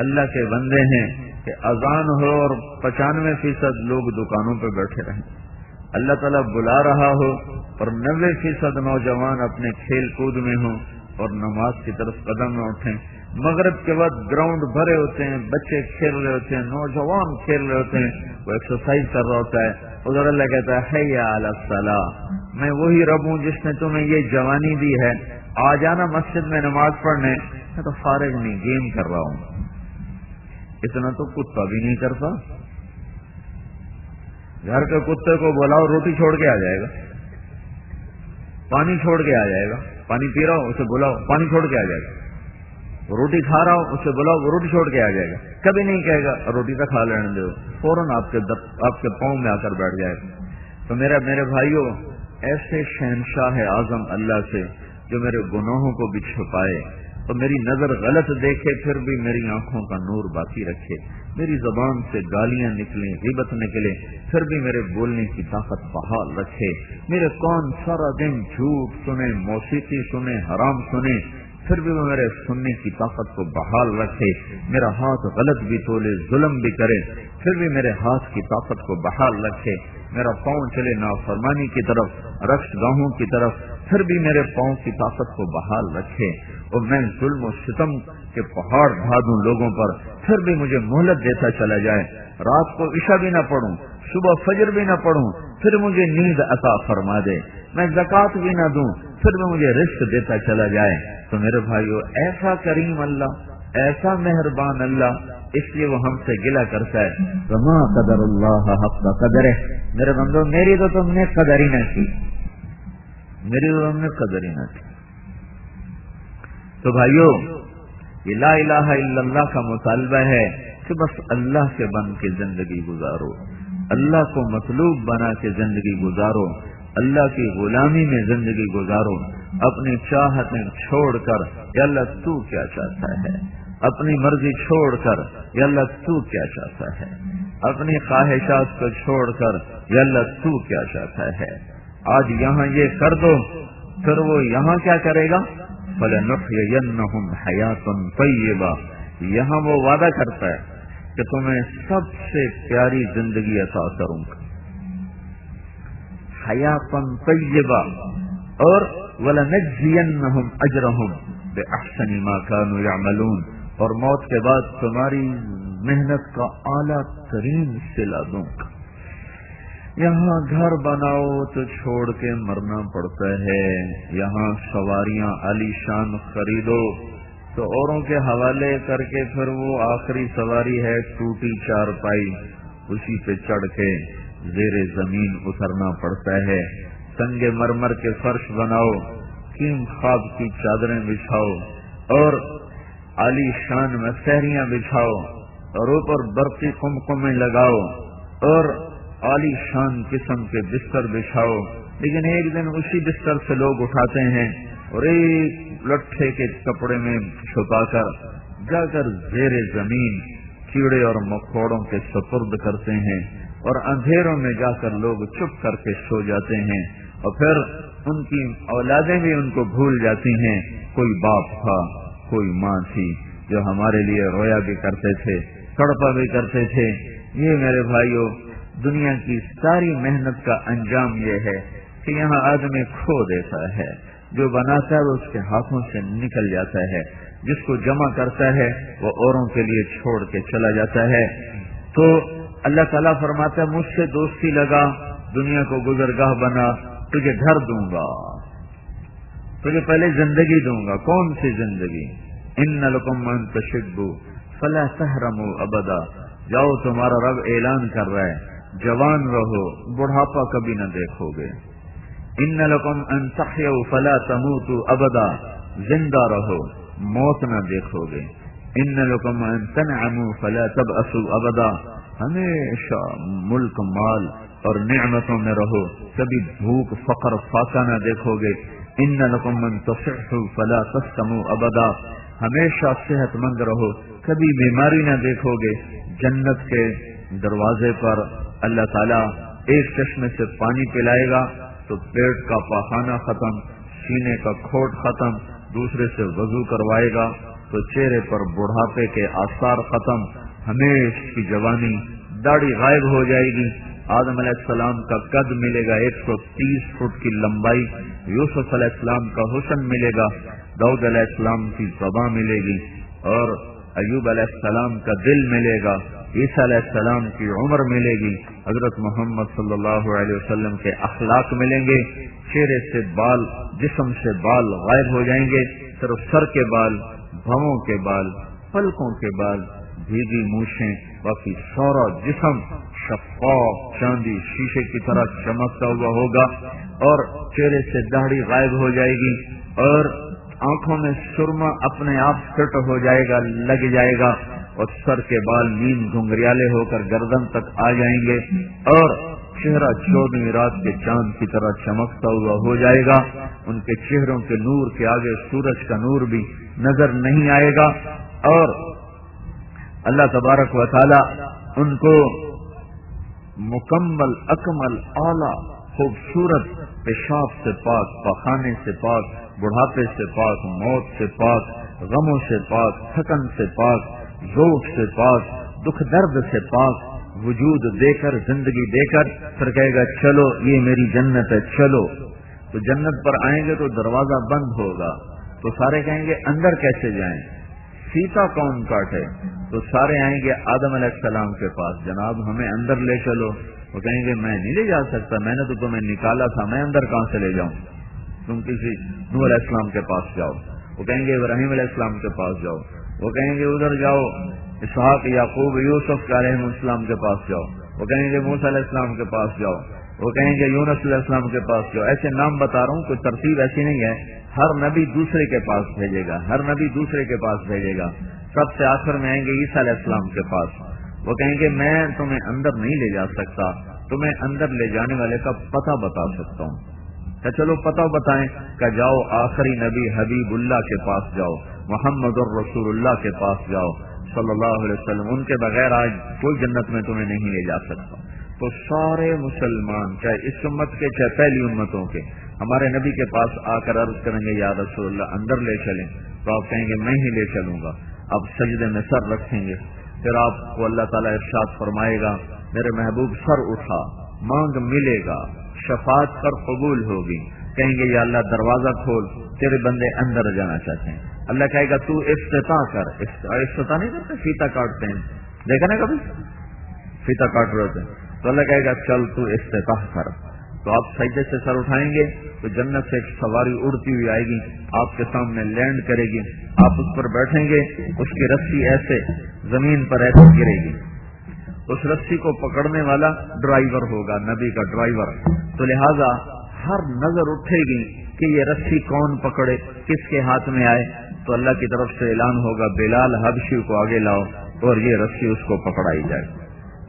اللہ کے بندے ہیں کہ اذان ہو اور 95% لوگ دکانوں پہ بیٹھے رہیں، اللہ تعالیٰ بلا رہا ہو اور 90% نوجوان اپنے کھیل کود میں ہوں اور نماز کی طرف قدم نہ اٹھیں، مغرب کے بعد گراؤنڈ بھرے ہوتے ہیں، بچے کھیل رہے ہوتے ہیں، نوجوان کھیل رہے ہوتے ہیں، وہ ایکسرسائز کر رہا ہوتا ہے، ادھر اللہ کہتا ہے حی علی الصلاۃ، میں وہی رب ہوں جس نے تمہیں یہ جوانی دی ہے، آ جانا مسجد میں نماز پڑھنے، میں تو فارغ نہیں گیم کر رہا ہوں۔ اتنا تو کتا بھی نہیں کرتا، گھر کے کتے کو بلاؤ روٹی چھوڑ کے آ جائے گا، پانی چھوڑ کے آ جائے گا، پانی پی رہا ہو اسے بلاؤ پانی چھوڑ کے آ جائے گا، روٹی کھا رہا ہو اسے بلاؤ وہ روٹی چھوڑ کے آ جائے گا، کبھی نہیں کہے گا روٹی تو کھا لینے دو، فوراً آپ کے پاؤں میں آ کر بیٹھ جائے گا۔ تو میرے بھائیوں ایسے شہنشاہ اعظم اللہ سے جو میرے گناہوں کو بھی چھپائے اور میری نظر غلط دیکھے پھر بھی میری آنکھوں کا نور باقی رکھے، میری زبان سے گالیاں نکلیں غیبت نکلے پھر بھی میرے بولنے کی طاقت بحال رکھے، میرے کون سارا دن جھوٹ سنے، موسیقی سنے، حرام سنے پھر بھی وہ میرے سننے کی طاقت کو بحال رکھے، میرا ہاتھ غلط بھی تولے ظلم بھی کرے پھر بھی میرے ہاتھ کی طاقت کو بحال رکھے، میرا پاؤں چلے نافرمانی کی طرف رقص گاہوں کی طرف پھر بھی میرے پاؤں کی طاقت کو بحال رکھے، اور میں ظلم و ستم کے پہاڑ ڈھا دوں لوگوں پر پھر بھی مجھے مہلت دیتا چلا جائے، رات کو عشاء بھی نہ پڑھوں صبح فجر بھی نہ پڑھوں پھر مجھے نیند عطا فرما دے، میں زکات بھی نہ دوں پھر بھی مجھے رزق دیتا چلا جائے۔ تو میرے بھائیو، ایسا کریم اللہ، ایسا مہربان اللہ، اس لیے وہ ہم سے گلہ کرتا ہے، وما قدر اللہ حق قدرہ، میرے بندو میری تو تم نے قدر ہی نہ کی، میری تو تم نے قدر ہی نہ کی۔ تو بھائیو، یہ لا الہ الا اللہ کا مطالبہ ہے کہ بس اللہ سے بن کے زندگی گزارو، اللہ کو مطلوب بنا کے زندگی گزارو، اللہ کی غلامی میں زندگی گزارو، اپنی چاہتیں چھوڑ کر یا اللہ تو کیا چاہتا ہے، اپنی مرضی چھوڑ کر یا اللہ تو کیا چاہتا ہے، اپنی خواہشات کو چھوڑ کر یا اللہ تو کیا چاہتا ہے۔ آج یہاں یہ کر دو پھر وہ یہاں کیا کرے گا، فَلَنُحْيِيَنَّهُمْ حَيَاةً طَيِّبَةً، یہاں وہ وعدہ کرتا ہے کہ تمہیں سب سے پیاری زندگی عطا کروں گا، حیاتن طیبہ، اور وَلَنَجْزِيَنَّهُمْ أَجْرَهُمْ بِأَحْسَنِ مَا كَانُوا يَعْمَلُونَ، اور موت کے بعد تمہاری محنت کا اعلیٰ ترین صلہ دوں گا۔ یہاں گھر بناؤ تو چھوڑ کے مرنا پڑتا ہے، یہاں سواریاں عالی شان خریدو تو اوروں کے حوالے کر کے پھر وہ آخری سواری ہے ٹوٹی چارپائی، اسی پہ چڑھ کے زیر زمین اترنا پڑتا ہے۔ سنگ مرمر کے فرش بناؤ، کیم خواب کی چادریں بچھاؤ اور عالی شان میں سہریاں بچھاؤ اور اوپر برقی قمقمیں لگاؤ اور عالی شان قسم کے بستر بچھاؤ، لیکن ایک دن اسی بستر سے لوگ اٹھاتے ہیں اور ایک لٹھے کے کپڑے میں چھپا کر جا کر زیر زمین کیڑے اور مکوڑوں کے سپرد کرتے ہیں، اور اندھیروں میں جا کر لوگ چپ کر کے سو جاتے ہیں، اور پھر ان کی اولادیں بھی ان کو بھول جاتی ہیں۔ کوئی باپ تھا، کوئی ماں تھی جو ہمارے لیے رویا بھی کرتے تھے، تڑپا بھی کرتے تھے۔ یہ میرے بھائیوں، دنیا کی ساری محنت کا انجام یہ ہے کہ یہاں آدمی کھو دیتا ہے، جو بناتا ہے وہ اس کے ہاتھوں سے نکل جاتا ہے، جس کو جمع کرتا ہے وہ اوروں کے لیے چھوڑ کے چلا جاتا ہے۔ تو اللہ تعالیٰ فرماتا ہے مجھ سے دوستی لگا، دنیا کو گزرگاہ بنا، تجھے گھر دوں گا، تجھے پہلے زندگی دوں گا۔ کون سی زندگی؟ ان لکم ان تشبوا فلا تحرموا ابدا، جاؤ تمہارا رب اعلان کر رہا ہے جوان رہو، بڑھاپا کبھی نہ دیکھو گے۔ ان لکم ان تحیوا فلا تموتوا ابدا، زندہ رہو موت نہ دیکھو گے۔ ان لکم ان تنعموا فلا تبأسوا ابدا، ہمیشہ ملک مال اور نعمتوں میں رہو، کبھی بھوک فقر فاقہ نہ دیکھو گے۔ ان لکم ان تصحوا فلا تسقموا ابدا، ہمیشہ صحت مند رہو، کبھی بیماری نہ دیکھو گے۔ جنت کے دروازے پر اللہ تعالیٰ ایک چشمے سے پانی پلائے گا تو پیٹ کا پاخانہ ختم، سینے کا کھوٹ ختم، دوسرے سے وضو کروائے گا تو چہرے پر بڑھاپے کے آثار ختم، ہمیشہ کی جوانی، داڑھی غائب ہو جائے گی۔ آدم علیہ السلام کا قد ملے گا 130 فٹ کی لمبائی، یوسف علیہ السلام کا حسن ملے گا، داؤد علیہ السلام کی زبان ملے گی، اور ایوب علیہ السلام کا دل ملے گا، عیسیٰ علیہ السلام کی عمر ملے گی، حضرت محمد صلی اللہ علیہ وسلم کے اخلاق ملیں گے۔ چہرے سے بال، جسم سے بال غائب ہو جائیں گے، صرف سر کے بال، بھووں کے بال، پلکوں کے بال، بھیگی مونچھیں، باقی سارا جسم شفاف چاندی شیشے کی طرح چمکتا ہوا ہوگا، اور چہرے سے داڑھی غائب ہو جائے گی، اور آنکھوں میں سرما اپنے آپ فٹ ہو جائے گا، لگ جائے گا، اور سر کے بال نیند گھنگریالے ہو کر گردن تک آ جائیں گے، اور چہرہ 14ویں رات کے چاند کی طرح چمکتا ہوا ہو جائے گا۔ ان کے چہروں کے نور کے آگے سورج کا نور بھی نظر نہیں آئے گا، اور اللہ تبارک و تعالی ان کو مکمل اکمل اعلیٰ خوبصورت پیشاب سے پاک، پخانے سے پاک، بڑھاپے سے پاک، موت سے پاک، غموں سے پاک، تھکن سے پاک، ذوق سے پاک، دکھ درد سے پاک وجود دے کر، زندگی دے کر، پھر کہے گا چلو یہ میری جنت ہے، چلو۔ تو جنت پر آئیں گے تو دروازہ بند ہوگا، تو سارے کہیں گے اندر کیسے جائیں، سیتا کون کاٹے؟ تو سارے آئیں گے آدم علیہ السلام کے پاس، جناب ہمیں اندر لے چلو۔ وہ کہیں گے میں نہیں لے جا سکتا، میں نے تو تمہیں نکالا تھا، میں اندر کہاں سے لے جاؤں؟ تم کسی نوح علیہ السلام کے پاس جاؤ، وہ کہیں گے ابراہیم علیہ السلام کے پاس جاؤ، وہ کہیں گے ادھر جاؤ اسحاق یعقوب یوسف علیہ السلام کے پاس جاؤ، وہ کہیں گے موسیٰ علیہ السلام کے پاس جاؤ، وہ کہیں گے یونس علیہ السلام کے پاس جاؤ. ایسے نام بتا رہا ہوں، کوئی ترتیب ایسی نہیں ہے. ہر نبی دوسرے کے پاس بھیجے گا، ہر نبی دوسرے کے پاس بھیجے گا. سب سے آخر میں آئیں گے عیسیٰ علیہ السلام کے پاس. وہ کہیں گے میں تمہیں اندر نہیں لے جا سکتا، تمہیں اندر لے جانے والے کا پتہ بتا سکتا ہوں. کہ چلو پتہ بتائیں. کہ جاؤ آخری نبی حبیب اللہ کے پاس جاؤ، محمد الرسول اللہ کے پاس جاؤ صلی اللہ علیہ وسلم. ان کے بغیر آج کوئی جنت میں تمہیں نہیں لے جا سکتا. تو سارے مسلمان چاہے اس امت کے چاہے پہلی امتوں کے ہمارے نبی کے پاس آ کر عرض کریں گے یا رسول اللہ اندر لے چلیں، تو آپ کہیں گے میں ہی لے چلوں گا. اب سجدے میں سر رکھیں گے، پھر آپ کو اللہ تعالیٰ ارشاد فرمائے گا میرے محبوب سر اٹھا، مانگ ملے گا، شفاعت پر قبول ہوگی. کہیں گے یا اللہ دروازہ کھول، تیرے بندے اندر جانا چاہتے ہیں. اللہ کہے گا تو افتتاح کر. افتتاح نہیں کرتے، فیتا کاٹتے ہیں، دیکھا نا کبھی فیتا کاٹ رہے ہوتے ہیں. تو اللہ کہے گا چل تو افتتاح کر. تو آپ سجدے سے سر اٹھائیں گے تو جنت سے ایک سواری اڑتی ہوئی آئے گی، آپ کے سامنے لینڈ کرے گی. آپ اس پر بیٹھیں گے، اس کی رسی ایسے زمین پر ایسے گرے گی. اس رسی کو پکڑنے والا ڈرائیور ہوگا، نبی کا ڈرائیور. تو لہذا ہر نظر اٹھے گی کہ یہ رسی کون پکڑے، کس کے ہاتھ میں آئے. تو اللہ کی طرف سے اعلان ہوگا بلال حبشی کو آگے لاؤ اور یہ رسی اس کو پکڑائی جائے.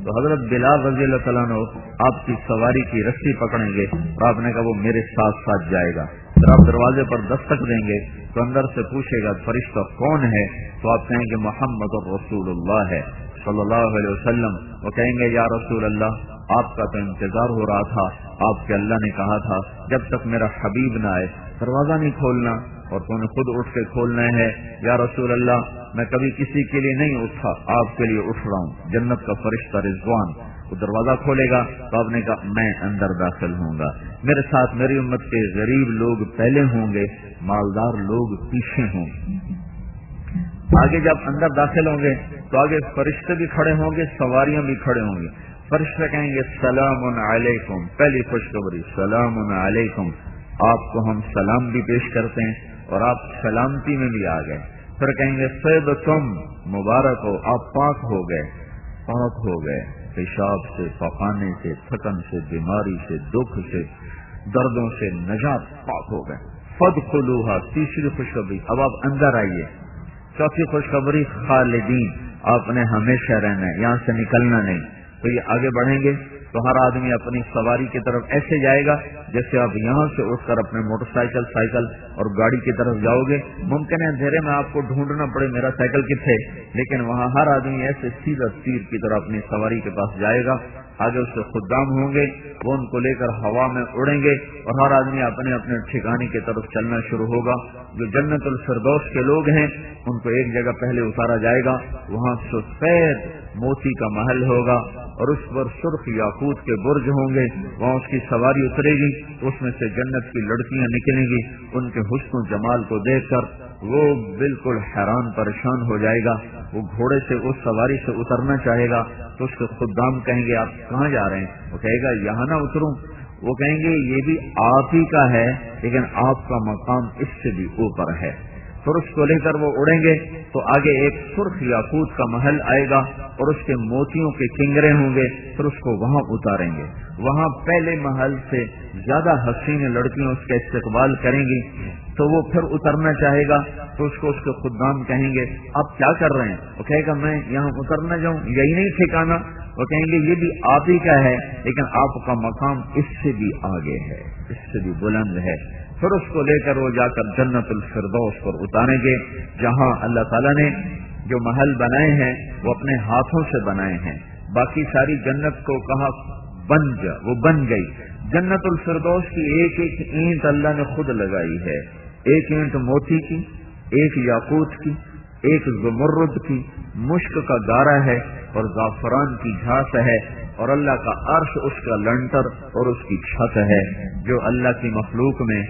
تو حضرت بلال رضی اللہ تعالیٰ عنہ آپ کی سواری کی رسی پکڑیں گے اور آپ نے کہا وہ میرے ساتھ ساتھ جائے گا. پھر آپ دروازے پر دستک دیں گے تو اندر سے پوچھے گا فرشتہ کون ہے؟ تو آپ کہیں گے محمد الرسول اللہ ہے صلی اللہ علیہ وسلم. وہ کہیں گے یا رسول اللہ آپ کا تو انتظار ہو رہا تھا، آپ کے اللہ نے کہا تھا جب تک میرا حبیب نہ آئے دروازہ نہیں کھولنا، اور تو نے خود اٹھ کے کھولنا ہے. یا رسول اللہ میں کبھی کسی کے لیے نہیں اٹھا، آپ کے لیے اٹھ رہا ہوں. جنت کا فرشتہ رضوان وہ دروازہ کھولے گا تو آپ نے کہا میں اندر داخل ہوں گا، میرے ساتھ میری امت کے غریب لوگ پہلے ہوں گے، مالدار لوگ پیچھے ہوں گے. آگے جب اندر داخل ہوں گے تو آگے فرشتے بھی کھڑے ہوں گے، سواریاں بھی کھڑے ہوں گے. فرشتے کہیں گے سلام علیکم، پہلی خوشخبری سلام علیکم، آپ کو ہم سلام بھی پیش کرتے ہیں اور آپ سلامتی میں بھی آ گئے. پھر کہیں گے طیبتم، مبارک ہو، آپ پاک ہو گئے، پاک ہو گئے پیشاب سے، پخانے سے، تھکن سے، بیماری سے، دکھ سے، دردوں سے، نجات، پاک ہو گئے. فادخلوها، تیسری خوشخبری اب آپ اندر آئیے. چوتھی خوشخبری خالدین، آپ نے ہمیشہ رہنا ہے، یہاں سے نکلنا نہیں. تو یہ آگے بڑھیں گے تو ہر آدمی اپنی سواری کی طرف ایسے جائے گا جیسے آپ یہاں سے اٹھ کر اپنے موٹر سائیکل، سائیکل اور گاڑی کی طرف جاؤ گے. ممکن ہے اندھیرے میں آپ کو ڈھونڈنا پڑے میرا سائیکل کتنے، لیکن وہاں ہر آدمی ایسے سیدھا تیر کی طرح اپنی سواری کے پاس جائے گا. آگے اس سے خدام ہوں گے، وہ ان کو لے کر ہوا میں اڑیں گے اور ہر آدمی اپنے اپنے ٹھکانے کی طرف چلنا شروع ہوگا. جو جنت الفردوس کے لوگ ہیں ان کو ایک جگہ پہلے اتارا جائے گا، وہاں سفید موتی کا محل ہوگا اور اس پر سرخ یاقوت کے برج ہوں گے. وہاں اس کی سواری اترے گی، اس میں سے جنت کی لڑکیاں نکلیں گی. ان کے حسن و جمال کو دیکھ کر وہ بالکل حیران پریشان ہو جائے گا. وہ گھوڑے سے اس سواری سے اترنا چاہے گا تو اس کے خدام کہیں گے آپ کہاں جا رہے ہیں؟ وہ کہے گا یہاں نہ اتروں. وہ کہیں گے یہ بھی آپ ہی کا ہے لیکن آپ کا مقام اس سے بھی اوپر ہے. پھر اس کو لے کر وہ اڑیں گے تو آگے ایک سرخ یاقوت کا محل آئے گا اور اس کے موتیوں کے کنگرے ہوں گے. پھر اس کو وہاں اتاریں گے. وہاں پہلے محل سے زیادہ حسین لڑکیاں اس کا استقبال کریں گی. تو وہ پھر اترنا چاہے گا تو اس کو اس کے خدام کہیں گے آپ کیا کر رہے ہیں؟ وہ کہے گا میں یہاں اترنا جاؤں، یہی نہیں ٹھکانا. وہ کہیں گے یہ بھی آپ ہی کا ہے لیکن آپ کا مقام اس سے بھی آگے ہے، اس سے بھی بلند ہے. پھر اس کو لے کر وہ جا کر جنت الفردوس پر اتاریں گے جہاں اللہ تعالیٰ نے جو محل بنائے ہیں وہ اپنے ہاتھوں سے بنائے ہیں. باقی ساری جنت کو کہا بن جا، وہ بن گئی. جنت الفردوس کی ایک ایک اینٹ اللہ نے خود لگائی ہے. ایک اینٹ موتی کی، ایک یاقوت کی، ایک زمرد کی، مشک کا گارا ہے اور زعفران کی گھاس ہے اور اللہ کا عرش اس کا لنٹر اور اس کی چھت ہے. جو اللہ کی مخلوق میں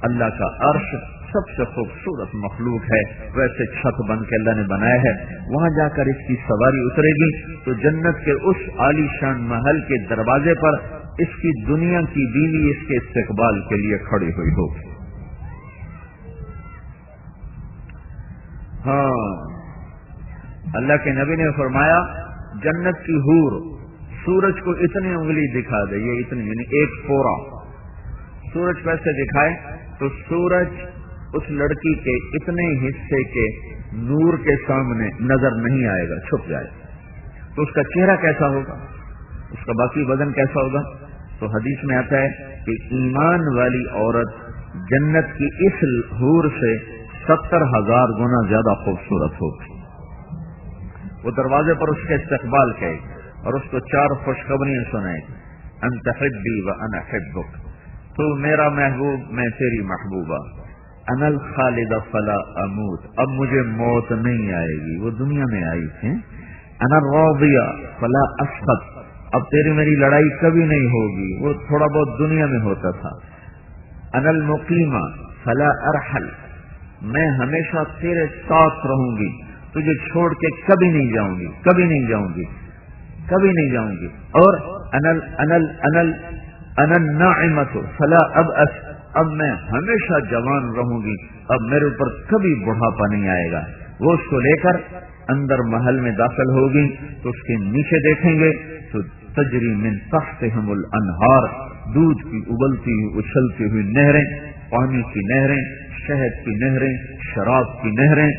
اللہ کا عرش سب سے خوبصورت مخلوق ہے، ویسے چھت بن کے اللہ نے بنایا ہے، وہاں جا کر اس کی سواری اترے گی تو جنت کے اس عالی شان محل کے دروازے پر اس کی دنیا کی بیوی اس کے استقبال کے لیے کھڑی ہوئی ہوگی۔ ہاں، اللہ کے نبی نے فرمایا جنت کی حور سورج کو اتنی انگلی دکھا دے، یہ اتنی یعنی ایک پورا سورج کیسے دکھائے تو سورج اس لڑکی کے اتنے حصے کے نور کے سامنے نظر نہیں آئے گا، چھپ جائے گا، تو اس کا چہرہ کیسا ہوگا، اس کا باقی بدن کیسا ہوگا؟ تو حدیث میں آتا ہے کہ ایمان والی عورت جنت کی اس حور سے 70,000 گنا زیادہ خوبصورت ہوگی۔ وہ دروازے پر اس کے استقبال کرے اور اس کو 4 خوشخبریاں سنائے، انت حبی و انا حبک، تو میرا محبوب میں تیری محبوبہ، انا الخالد فلا اموت، اب مجھے موت نہیں آئے گی، وہ دنیا میں آئی تھی، انا الراضیہ فلا اسخط، اب تیری میری لڑائی کبھی نہیں ہوگی، وہ تھوڑا بہت دنیا میں ہوتا تھا، انا المقیمہ فلا ارحل، میں ہمیشہ تیرے ساتھ رہوں گی، تجھے چھوڑ کے کبھی نہیں جاؤں گی، کبھی نہیں جاؤں گی، کبھی نہیں جاؤں گی، اور انا الناعمۃ فلا ابأس، اب میں ہمیشہ جوان رہوں گی، اب میرے اوپر کبھی بڑھاپا نہیں آئے گا۔ وہ اس کو لے کر اندر محل میں داخل ہوگی تو اس کے نیچے دیکھیں گے تو تجری من تحتہم الانہار، دودھ کی ابلتی ہوئی اچھلتی ہوئی نہریں، پانی کی نہریں، شہد کی نہریں، شراب کی نہریں،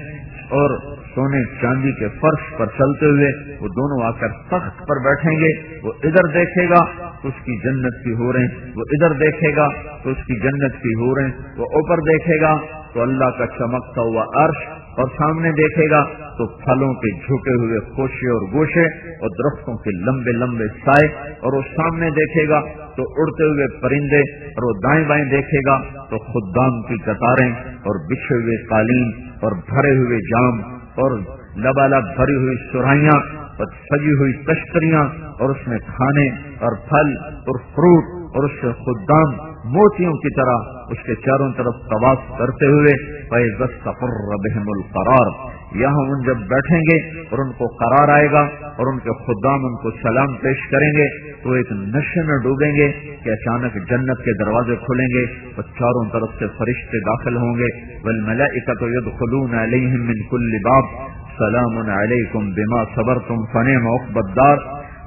اور سونے چاندی کے فرش پر چلتے ہوئے وہ دونوں آ کر تخت پر بیٹھیں گے، وہ ادھر دیکھے گا تو اس کی جنت کی حوریں، وہ ادھر دیکھے گا تو اس کی جنت کی حوریں، وہ اوپر دیکھے گا تو اللہ کا چمکتا ہوا عرش، اور سامنے دیکھے گا تو پھلوں کے جھکے ہوئے خوشے اور گوشے اور درختوں کے لمبے لمبے سائے، اور وہ سامنے دیکھے گا تو اڑتے ہوئے پرندے، اور وہ دائیں بائیں دیکھے گا تو خدام کی قطاریں اور بچھے ہوئے قالین اور بھرے ہوئے جام اور لبالب بھری ہوئی سرائیاں اور سجی ہوئی تشتریاں، اور اس میں کھانے اور پھل اور فروٹ، اور اس کے خدام موتیوں کی طرح اس کے چاروں طرف طواف کرتے ہوئے، فَإِذَا اسْتَقَرَّ بِهِمُ الْقَرَارُ، یہاں ان جب بیٹھیں گے اور ان کو قرار آئے گا اور ان کے خدام ان کو سلام پیش کریں گے تو ایک نشے میں ڈوبیں گے کہ اچانک جنت کے دروازے کھلیں گے اور چاروں طرف سے فرشتے داخل ہوں گے، وَالْمَلَائِكَةُ يَدْخُلُونَ عَلَيْهِم مِّن كُلِّ بَابٍ سَلَامٌ عَلَيْكُمْ بِمَا صَبَرْتُمْ فَنِعْمَ عُقْبَى الدَّارِ،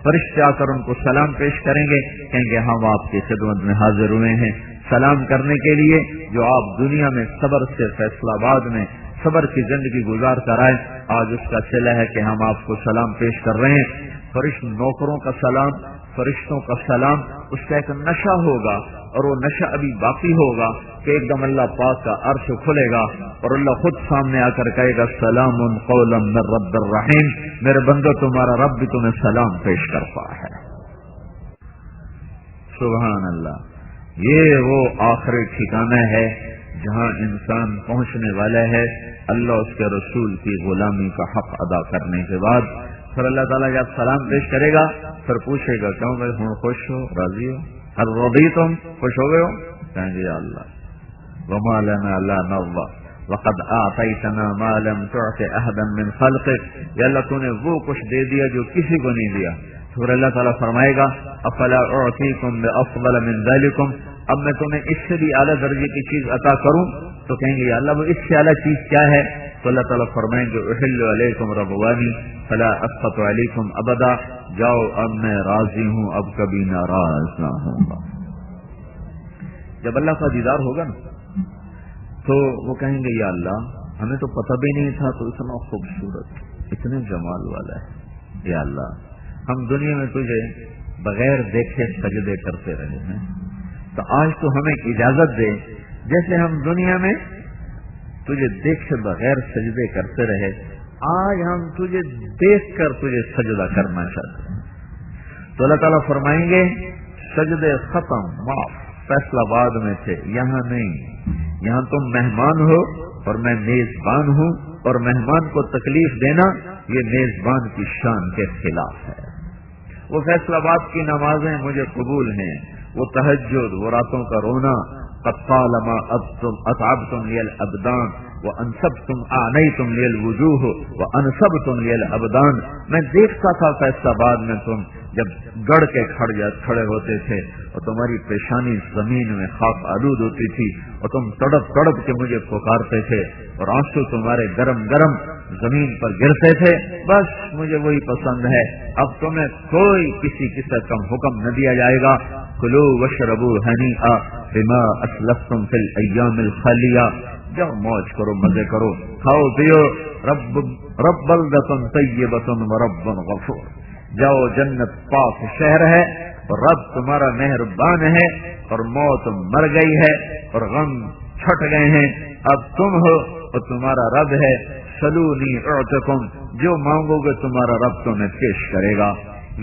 فرشتے آ کر ان کو سلام پیش کریں گے، کہیں گے ہم آپ کی خدمت میں حاضر ہوئے ہیں سلام کرنے کے لیے، جو آپ دنیا میں صبر سے فیصلہ آباد میں صبر کی زندگی گزار کر آئے، آج اس کا صلہ ہے کہ ہم آپ کو سلام پیش کر رہے ہیں۔ فرشت نوکروں کا سلام، فرشتوں کا سلام، اس کا ایک نشہ ہوگا، اور وہ نشہ ابھی باقی ہوگا کہ ایک دم اللہ پاک کا عرش کھلے گا اور اللہ خود سامنے آ کر کہے گا سلام قولا من رب الرحیم، میرے بندو تمہارا رب بھی تمہیں سلام پیش کرتا ہے۔ سبحان اللہ، یہ وہ آخری ٹھکانہ ہے جہاں انسان پہنچنے والا ہے اللہ اس کے رسول کی غلامی کا حق ادا کرنے کے بعد۔ پھر اللہ تعالیٰ جب سلام پیش کرے گا پھر پوچھے گا کیوں بھائی ہوں خوش ہو، راضی ہو، ہر رضیتم، خوش ہو گئے ہو؟ کہیں گے یا اللہ وما لنا لا نرضى وقد اعطيتنا ما لم تعط احدا من خلقك، یا اللہ تو نے وہ کچھ دے دیا جو کسی کو نہیں دیا۔ پھر اللہ تعالیٰ فرمائے گا افلا اعطيكم بافضل من ذلكم، اب میں تمہیں اس سے بھی اعلیٰ درجے کی چیز عطا کروں؟ تو کہیں گے یا اللہ وہ اس سے اعلیٰ چیز کیا ہے؟ تو اللہ تعالیٰ فرمائیں گے احل علیکم رضوانی فلا اسخط علیکم ابدا، جاؤ اب میں راضی ہوں، اب کبھی ناراض نہ ہوں گا۔ جب اللہ کا دیدار ہوگا نا تو وہ کہیں گے یا اللہ ہمیں تو پتہ بھی نہیں تھا تو اتنا خوبصورت، اتنے جمال والا ہے، یا اللہ ہم دنیا میں تجھے بغیر دیکھے سجدے کرتے رہے ہیں، تو آج تو ہمیں اجازت دے جیسے ہم دنیا میں تجھے دیکھے بغیر سجدے کرتے رہے، آج ہم تجھے دیکھ کر تجھے سجدہ کرنا چاہتے ہیں۔ تو اللہ تعالیٰ فرمائیں گے سجدے ختم، معاف، فیصلہ آباد میں تھے، یہاں نہیں، یہاں تم مہمان ہو اور میں میزبان ہوں، اور مہمان کو تکلیف دینا یہ میزبان کی شان کے خلاف ہے۔ وہ فیصلہ آباد کی نمازیں مجھے قبول ہیں، وہ تہجد، وہ راتوں کا رونا، قد طالما اتعبتم لی الابدان وانصبتم اعنیتم لی الوجوہ وانصبتم لی الابدان. میں دیکھتا تھا فیصلہ آباد میں تم جب گڑ کے کھڑے ہوتے تھے اور تمہاری پیشانی زمین میں خاک آلود ہوتی تھی اور تم تڑپ تڑپ کے مجھے پکارتے تھے اور آنسو تمہارے گرم گرم زمین پر گرتے تھے. بس مجھے وہی پسند ہے. اب تمہیں کوئی کسی قسم کا حکم نہ دیا جائے گا. کلو وشربو ہنیئا بما اسلفتم فی الایام الخالیہ. جاؤ موج کرو، مزے کرو، کھاؤ پیو. رب بلدۃ طیبۃ ورب غفور. جاؤ، جنت پاک شہر ہے اور رب تمہارا مہربان ہے اور موت مر گئی ہے اور غم چھٹ گئے ہیں. اب تم ہو اور تمہارا رب ہے. سلونی اعطکم. جو مانگو گے تمہارا رب تمہیں پیش کرے گا.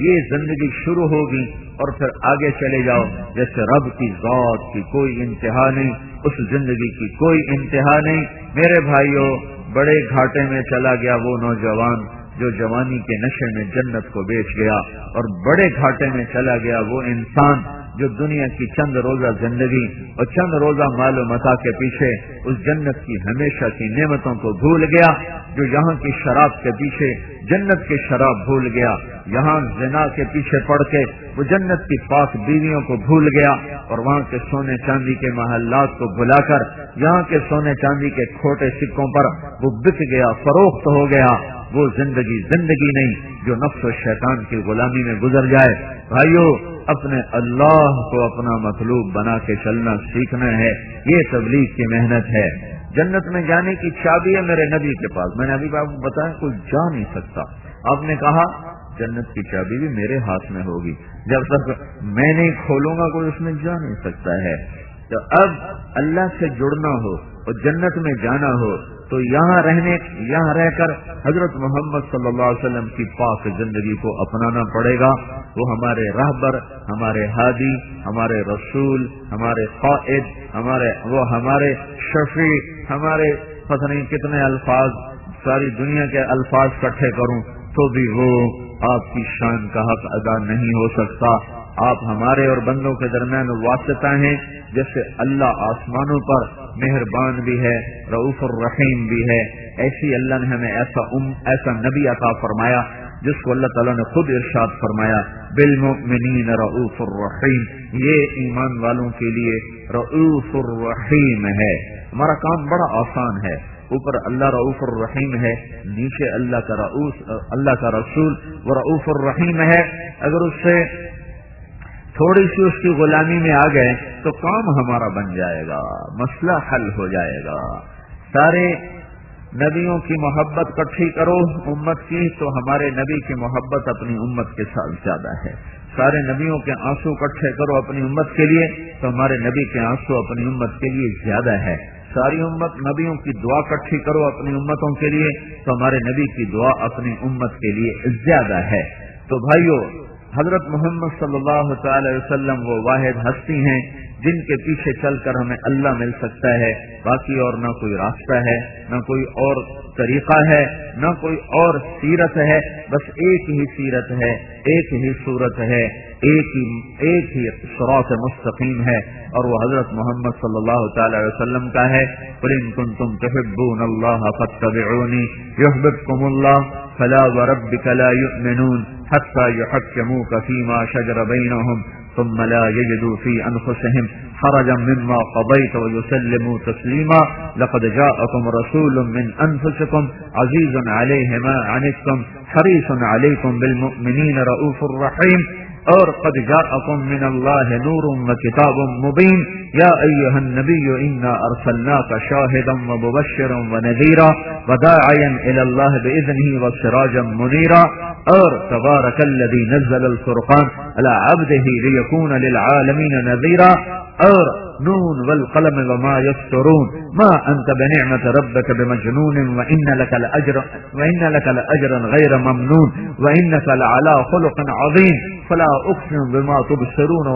یہ زندگی شروع ہوگی اور پھر آگے چلے جاؤ. جیسے رب کی ذات کی کوئی انتہا نہیں، اس زندگی کی کوئی انتہا نہیں. میرے بھائیوں، بڑے گھاٹے میں چلا گیا وہ نوجوان جو جوانی کے نشے میں جنت کو بیچ گیا، اور بڑے گھاٹے میں چلا گیا وہ انسان جو دنیا کی چند روزہ زندگی اور چند روزہ مال و متاع کے پیچھے اس جنت کی ہمیشہ کی نعمتوں کو بھول گیا، جو یہاں کی شراب کے پیچھے جنت کی شراب بھول گیا، یہاں زنا کے پیچھے پڑ کے وہ جنت کی پاک بیویوں کو بھول گیا، اور وہاں کے سونے چاندی کے محلات کو بھلا کر یہاں کے سونے چاندی کے کھوٹے سکوں پر وہ بک گیا، فروخت ہو گیا. وہ زندگی نہیں جو نفس و شیطان کی غلامی میں گزر جائے. بھائیو، اپنے اللہ کو اپنا مطلوب بنا کے چلنا سیکھنا ہے. یہ تبلیغ کی محنت ہے. جنت میں جانے کی چابی ہے میرے نبی کے پاس. میں نے ابھی آپ کو بتایا کوئی جا نہیں سکتا. آپ نے کہا جنت کی چابی بھی میرے ہاتھ میں ہوگی. جب تک میں نہیں کھولوں گا کوئی اس میں جا نہیں سکتا ہے. تو اب اللہ سے جڑنا ہو اور جنت میں جانا ہو تو یہاں رہ کر حضرت محمد صلی اللہ علیہ وسلم کی پاک زندگی کو اپنانا پڑے گا. وہ ہمارے راہبر، ہمارے ہادی، ہمارے رسول، ہمارے قائد، ہمارے شفیع، ہمارے پتہ نہیں کتنے الفاظ، ساری دنیا کے الفاظ اکٹھے کروں تو بھی وہ آپ کی شان کا حق ادا نہیں ہو سکتا. آپ ہمارے اور بندوں کے درمیان واسطہ ہیں. جیسے اللہ آسمانوں پر مہربان بھی ہے، رؤوف الرحیم بھی ہے، ایسی اللہ نے ہمیں ایسا نبی عطا فرمایا جس کو اللہ تعالیٰ نے خود ارشاد فرمایا بالمؤمنین رؤوف الرحیم. یہ ایمان والوں کے لیے رؤوف الرحیم ہے. ہمارا کام بڑا آسان ہے. اوپر اللہ رؤوف الرحیم ہے، نیچے اللہ کا رسول وہ رؤوف الرحیم ہے. اگر اس سے تھوڑی سی اس کی غلامی میں آ گئے تو کام ہمارا بن جائے گا، مسئلہ حل ہو جائے گا. سارے نبیوں کی محبت اکٹھی کرو امت کی تو ہمارے نبی کی محبت اپنی امت کے ساتھ زیادہ ہے. سارے نبیوں کے آنسو اکٹھے کرو اپنی امت کے لیے تو ہمارے نبی کے آنسو اپنی امت کے لیے زیادہ ہے. ساری امت نبیوں کی دعا اکٹھی کرو اپنی امتوں کے لیے تو ہمارے نبی کی دعا اپنی امت کے لیے زیادہ ہے. تو بھائیو، حضرت محمد صلی اللہ تعالی وسلم وہ واحد ہستی ہیں جن کے پیچھے چل کر ہمیں اللہ مل سکتا ہے. باقی اور نہ کوئی راستہ ہے، نہ کوئی اور طریقہ ہے، نہ کوئی اور سیرت ہے. بس ایک ہی سیرت ہے، ایک ہی صورت ہے، ایک ہی صراط مستقیم ہے، اور وہ حضرت محمد صلی اللہ تعالی وسلم کا ہے. قل ان کنتم تحبون اللہ فاتبعونی یحببکم اللہ فلا وربک لا یؤمنون حتى يحكموك فيما شجر بينهم ثم لا يجدوا في أنفسهم حرجا مما قضيت ويسلموا تسليما. لقد جاءكم رسول من أنفسكم عزيز عليه ما عنتم حريص عليكم بالمؤمنين رؤوف رحيم. اور قد جاءكم من الله نور وكتاب مبين يا أيها النبي إنا أرسلناك شاهدا ومبشرا ونذيرا وداعيا إلى الله بإذنه وسراجا منيرا. اور تبارك الذي نزل الفرقان على عبده ليكون للعالمين نذيرا. اور نون والقلم وما يسطرون ما أنت بنعمة ربك بمجنون وإن لك لأجرا غير ممنون وإنك لعلى خلق عظيم. فلا أقسم بما تبصرون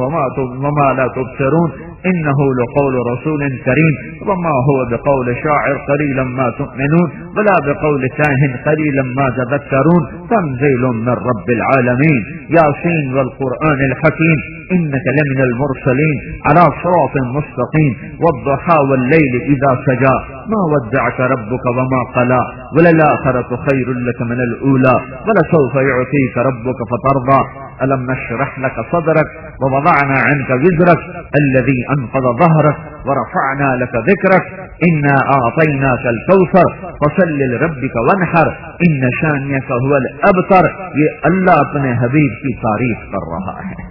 وما لا تبصرون إنه لقول رسول كريم وما هو بقول شاعر قليلا ما تؤمنون ولا بقول كاهن قليلا ما تذكرون تنزيل من رب العالمين ياسين والقرآن الحكيم إنك لمن المرسلين على صراط مستقيم والضحى والليل إذا سجى ما ودعك ربك وما قلى وللآخرة خير لك من الأولى ولسوف يعطيك ربك فترضى ألم نشرح لك صدرك ووضعنا عنك وزرك الذي أنقض ظهرك ورفعنا لك ذكرك إنا أعطيناك الكوثر فصل لربك وانحر إن شانئك هو الأبتر. یہ اللہ اپنے حبیب کی تعریف کر رہا ہے.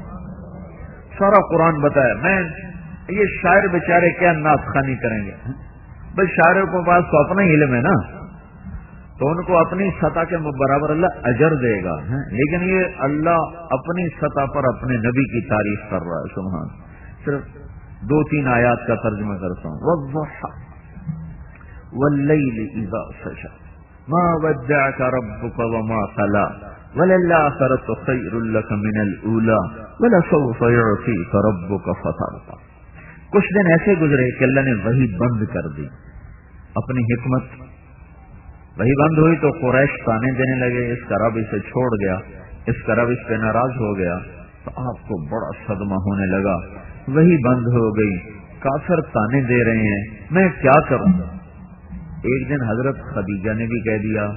سارا قرآن بتایا. میں یہ شاعر بیچارے کیا نعت خوانی کریں گے؟ بس شاعروں کے پاس تو اپنا ہی علم ہے نا، تو ان کو اپنی سطح کے برابر اللہ اجر دے گا. لیکن یہ اللہ اپنی سطح پر اپنے نبی کی تعریف کر رہا ہے. سبحان. صرف 2-3 آیات کا ترجمہ کرتا ہوں. والضحى والليل اذا سجى ما ودعك ربك وما قلى وللآخرة خير لك من الأولى ولسوف يعطيك ربك فترضى. کچھ دن ایسے گزرے کہ اللہ نے وحی بند کر دی. اپنی حکمت وہی بند ہوئی تو قریش تانے دینے لگے، اس کا رب اسے چھوڑ گیا، اس کا رب اس پہ ناراض ہو گیا. تو آپ کو بڑا صدمہ ہونے لگا. وہی بند ہو گئی، کافر تانے دے رہے ہیں، میں کیا کروں؟ ایک دن حضرت خدیجہ نے بھی کہہ دیا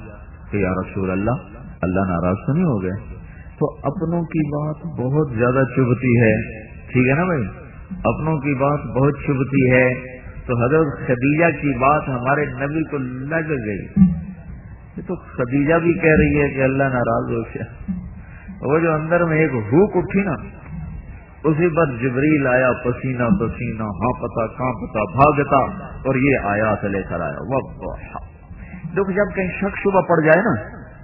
کہ یا رسول اللہ ناراض تو نہیں ہو گئے؟ تو اپنوں کی بات بہت زیادہ چبھتی ہے، ٹھیک ہے نا بھائی، اپنوں کی بات بہت چبھتی ہے. تو حضرت خدیجہ کی بات ہمارے نبی کو لگ گئی. یہ تو خدیجہ بھی کہہ رہی ہے کہ اللہ ناراض ہو گیا. وہ جو اندر میں ایک ہوک اٹھی نا، اسی پر جبریل آیا پسینہ پسینہ، ہانپتا کانپتا بھاگتا، اور یہ آیات لے کر آیا. دیکھو جب کہیں شک شبہ پڑ جائے نا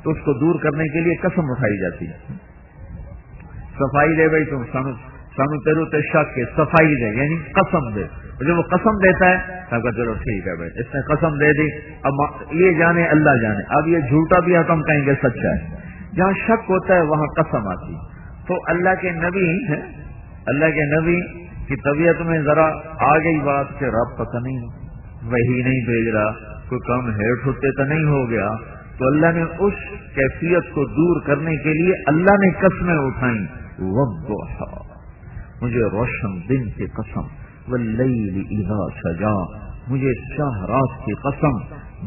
تو اس کو دور کرنے کے لیے قسم اٹھائی جاتی ہے. صفائی دے بھائی تم سانو تیرو تے شک کے صفائی دے، یعنی قسم دے. جب وہ قسم دیتا ہے تو چلو ٹھیک ہے بھائی، اس نے قسم دے دی، اب یہ جانے اللہ جانے، اب یہ جھوٹا بھی ہے تو ہم کہیں گے سچا ہے. جہاں شک ہوتا ہے وہاں قسم آتی. تو اللہ کے نبی کی طبیعت میں ذرا آ گئی بات کہ رب پتہ نہیں وہی نہیں بھیج رہا، کوئی کم ہیٹ ہوتے تو نہیں ہو گیا. تو اللہ نے اس کیفیت کو دور کرنے کے لیے اللہ نے قسمیں اٹھائیں. والضحى، مجھے روشن دن کی قسم، واللیل اذا سجا، مجھے چاہ رات کی قسم،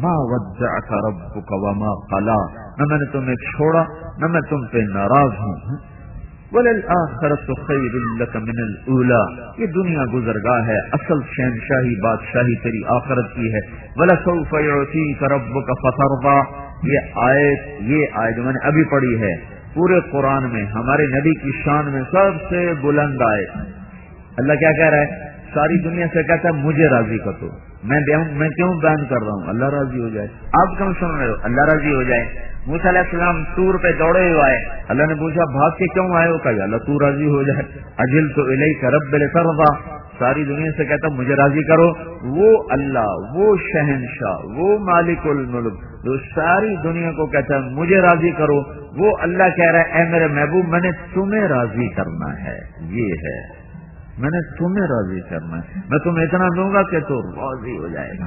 ما ودعك ربك وما قلى، نہ میں نے تمہیں چھوڑا نہ میں تم پہ ناراض ہوں. وللآخرة خیر لك من الأولى، یہ دنیا گزرگاہ ہے، اصل شہنشاہی بادشاہی تیری آخرت کی ہے. ولسوف يعطيك ربك فترضى، یہ آیت جو میں نے ابھی پڑھی ہے پورے قرآن میں ہمارے نبی کی شان میں سب سے بلند آیت. اللہ کیا کہہ رہا ہے؟ ساری دنیا سے کہتا ہے مجھے راضی کر دو. میں کیوں بیان کر رہا ہوں؟ اللہ راضی ہو جائے. آپ کیوں سن رہے ہو؟ اللہ راضی ہو جائے. موسیٰ علیہ السلام طور پہ دوڑے ہوئے آئے، اللہ نے پوچھا بھاگ کے کیوں آئے ہو؟ کہا اللہ تو راضی ہو جائے. اجلت الیک رب لترضى، ساری دنیا سے کہتا مجھے راضی کرو. وہ اللہ، وہ شہنشاہ، وہ مالک الملک جو ساری دنیا کو کہتا ہے مجھے راضی کرو، وہ اللہ کہہ رہا ہے اے میرے محبوب میں نے تمہیں راضی کرنا ہے. یہ ہے میں نے تمہیں راضی کرنا ہے، میں تمہیں اتنا دوں گا کہ تو راضی ہو جائے گا.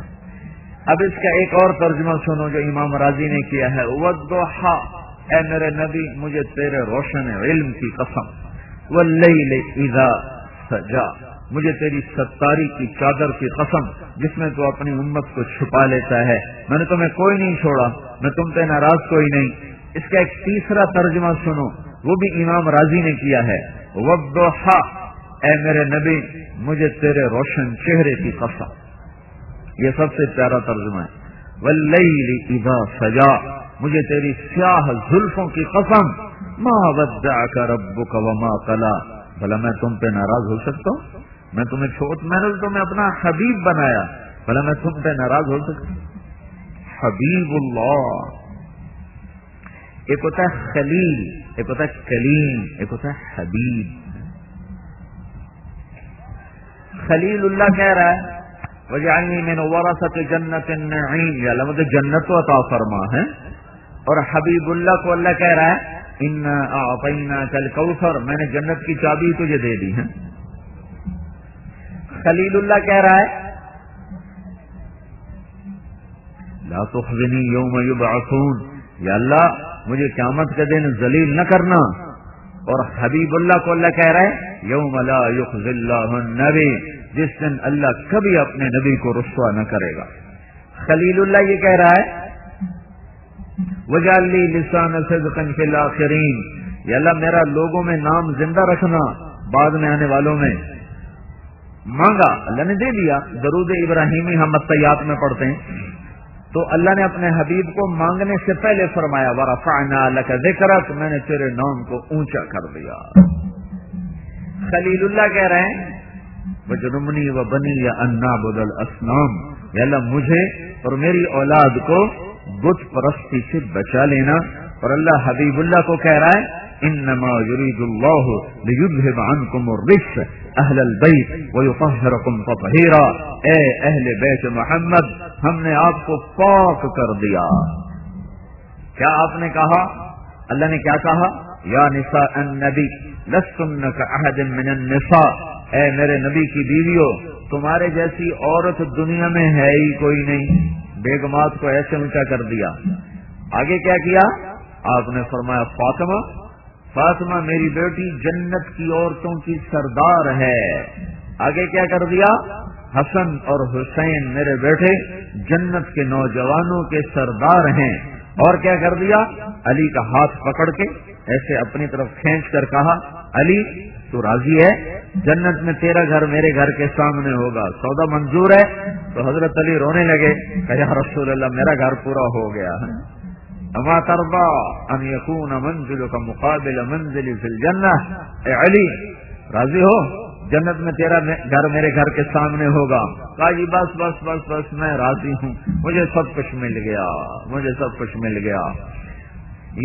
اب اس کا ایک اور ترجمہ سنو جو امام راضی نے کیا ہے. والضحى، اے میرے نبی مجھے تیرے روشن علم کی قسم، واللیل اذا سجا، مجھے تیری ستاری کی چادر کی قسم جس میں تو اپنی امت کو چھپا لیتا ہے. میں نے تمہیں کوئی نہیں چھوڑا، میں تم پہ ناراض کوئی نہیں. اس کا ایک تیسرا ترجمہ سنو، وہ بھی امام راضی نے کیا ہے. والضحى، اے میرے نبی مجھے تیرے روشن چہرے کی قسم، یہ سب سے پیارا ترجمہ ہے. واللیل اذا سجا، مجھے تیری سیاہ زلفوں کی قسم، ما ودعك ربك وما قلى، بھلا میں تم پہ ناراض ہو سکتا ہوں؟ میں نے تمہیں اپنا حبیب بنایا، بھلا میں تم پہ ناراض ہو سکتا ہوں؟ حبیب اللہ، ایک ہوتا ہے خلیل، ایک ہوتا ہے کلیم، ایک ہوتا ہے حبیب. خلیل اللہ کہہ رہا ہے وَجَعَلْنِي مِنْ وَرَثَةِ جَنَّةِ النَّعِيمِ، یا اللہ مجھے جنت و عطا فرما ہے. اور حبیب اللہ کو اللہ کہہ رہا ہے اِنَّا أَعْطَيْنَاكَ الْكَوْثَرَ، میں نے جنت کی چابی تجھے دے دی ہے. خلیل اللہ کہہ رہا ہے لا تخزنی یوم یبعثون، یا اللہ مجھے قیامت کے دن ذلیل نہ کرنا. اور حبیب اللہ کو اللہ کہہ رہا ہے یوم لا یخزی اللہ النبی، جس دن اللہ کبھی اپنے نبی کو رسوا نہ کرے گا. خلیل اللہ یہ کہہ رہا ہے وَجَعَلْ لِي لِسَانَ صِدْقٍ فِي الْآخِرِينَ، یا اللہ میرا لوگوں میں نام زندہ رکھنا بعد میں آنے والوں میں. مانگا اللہ نے دے دیا. درود ابراہیمی ہم الطیات میں پڑھتے ہیں تو اللہ نے اپنے حبیب کو مانگنے سے پہلے فرمایا وَرَفَعْنَا لَكَ ذِكْرَكَ، میں نے تیرے نام کو اونچا کر دیا. خلیل اللہ کہہ رہے ہیں وَجْنُبْنِي وَبَنِيَّ أَن نَّعْبُدَ الْأَصْنَامَ، یا اللہ مجھے اور میری اولاد کو بت پرستی سے بچا لینا. اور اللہ حبیب اللہ کو کہہ رہا ہے انما یرید اللہ لیذھب عنکم الرجس اہل البیت ویطہرکم تطہیرا، اے اہل بیت محمد ہم نے آپ کو پاک کر دیا. کیا آپ نے کہا؟ اللہ نے کیا کہا؟ یا نساء النبی لستن کاحد من النساء، اے میرے نبی کی بیویوں تمہارے جیسی عورت دنیا میں ہے ہی کوئی نہیں. بیگمات کو ایسے اونچا کر دیا. آگے کیا کیا؟ آپ نے فرمایا فاطمہ، فاطمہ میری بیٹی جنت کی عورتوں کی سردار ہے. آگے کیا کر دیا؟ حسن اور حسین میرے بیٹے جنت کے نوجوانوں کے سردار ہیں. اور کیا کر دیا؟ علی کا ہاتھ پکڑ کے ایسے اپنی طرف کھینچ کر کہا علی تو راضی ہے؟ جنت میں تیرا گھر میرے گھر کے سامنے ہوگا، سودا منظور ہے؟ تو حضرت علی رونے لگے کہ یا رسول اللہ میرا گھر پورا ہو گیا. اما ترضى ان يكون منزلك مقابل منزلي في الجنة، اے علی راضی ہو جنت میں تیرا گھر میرے گھر کے سامنے ہوگا؟ کہا جی بس بس بس بس میں راضی ہوں، مجھے سب کچھ مل گیا، مجھے سب کچھ مل گیا.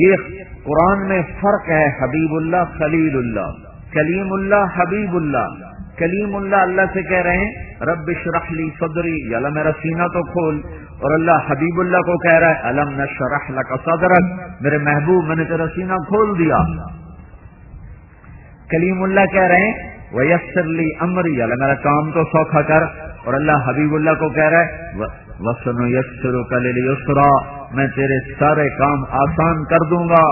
یہ قرآن میں فرق ہے حبیب اللہ خلیل اللہ. کلیم اللہ حبیب اللہ. کلیم اللہ اللہ سے کہہ رہے ہیں رب اشرح لی صدری، یا اللہ میرا سینہ تو کھول. اور اللہ حبیب اللہ کو کہہ رہا ہے الم نشرح لک صدرک، میرے محبوب میں نے تیرا سینہ کھول دیا. کلیم اللہ کہہ رہے ہیں ویسر لی امری، یا اللہ میرا کام تو سوکھا کر. اور اللہ حبیب اللہ کو کہہ رہا ہے وسنیسرک للیسرا، میں تیرے سارے کام آسان کر دوں گا.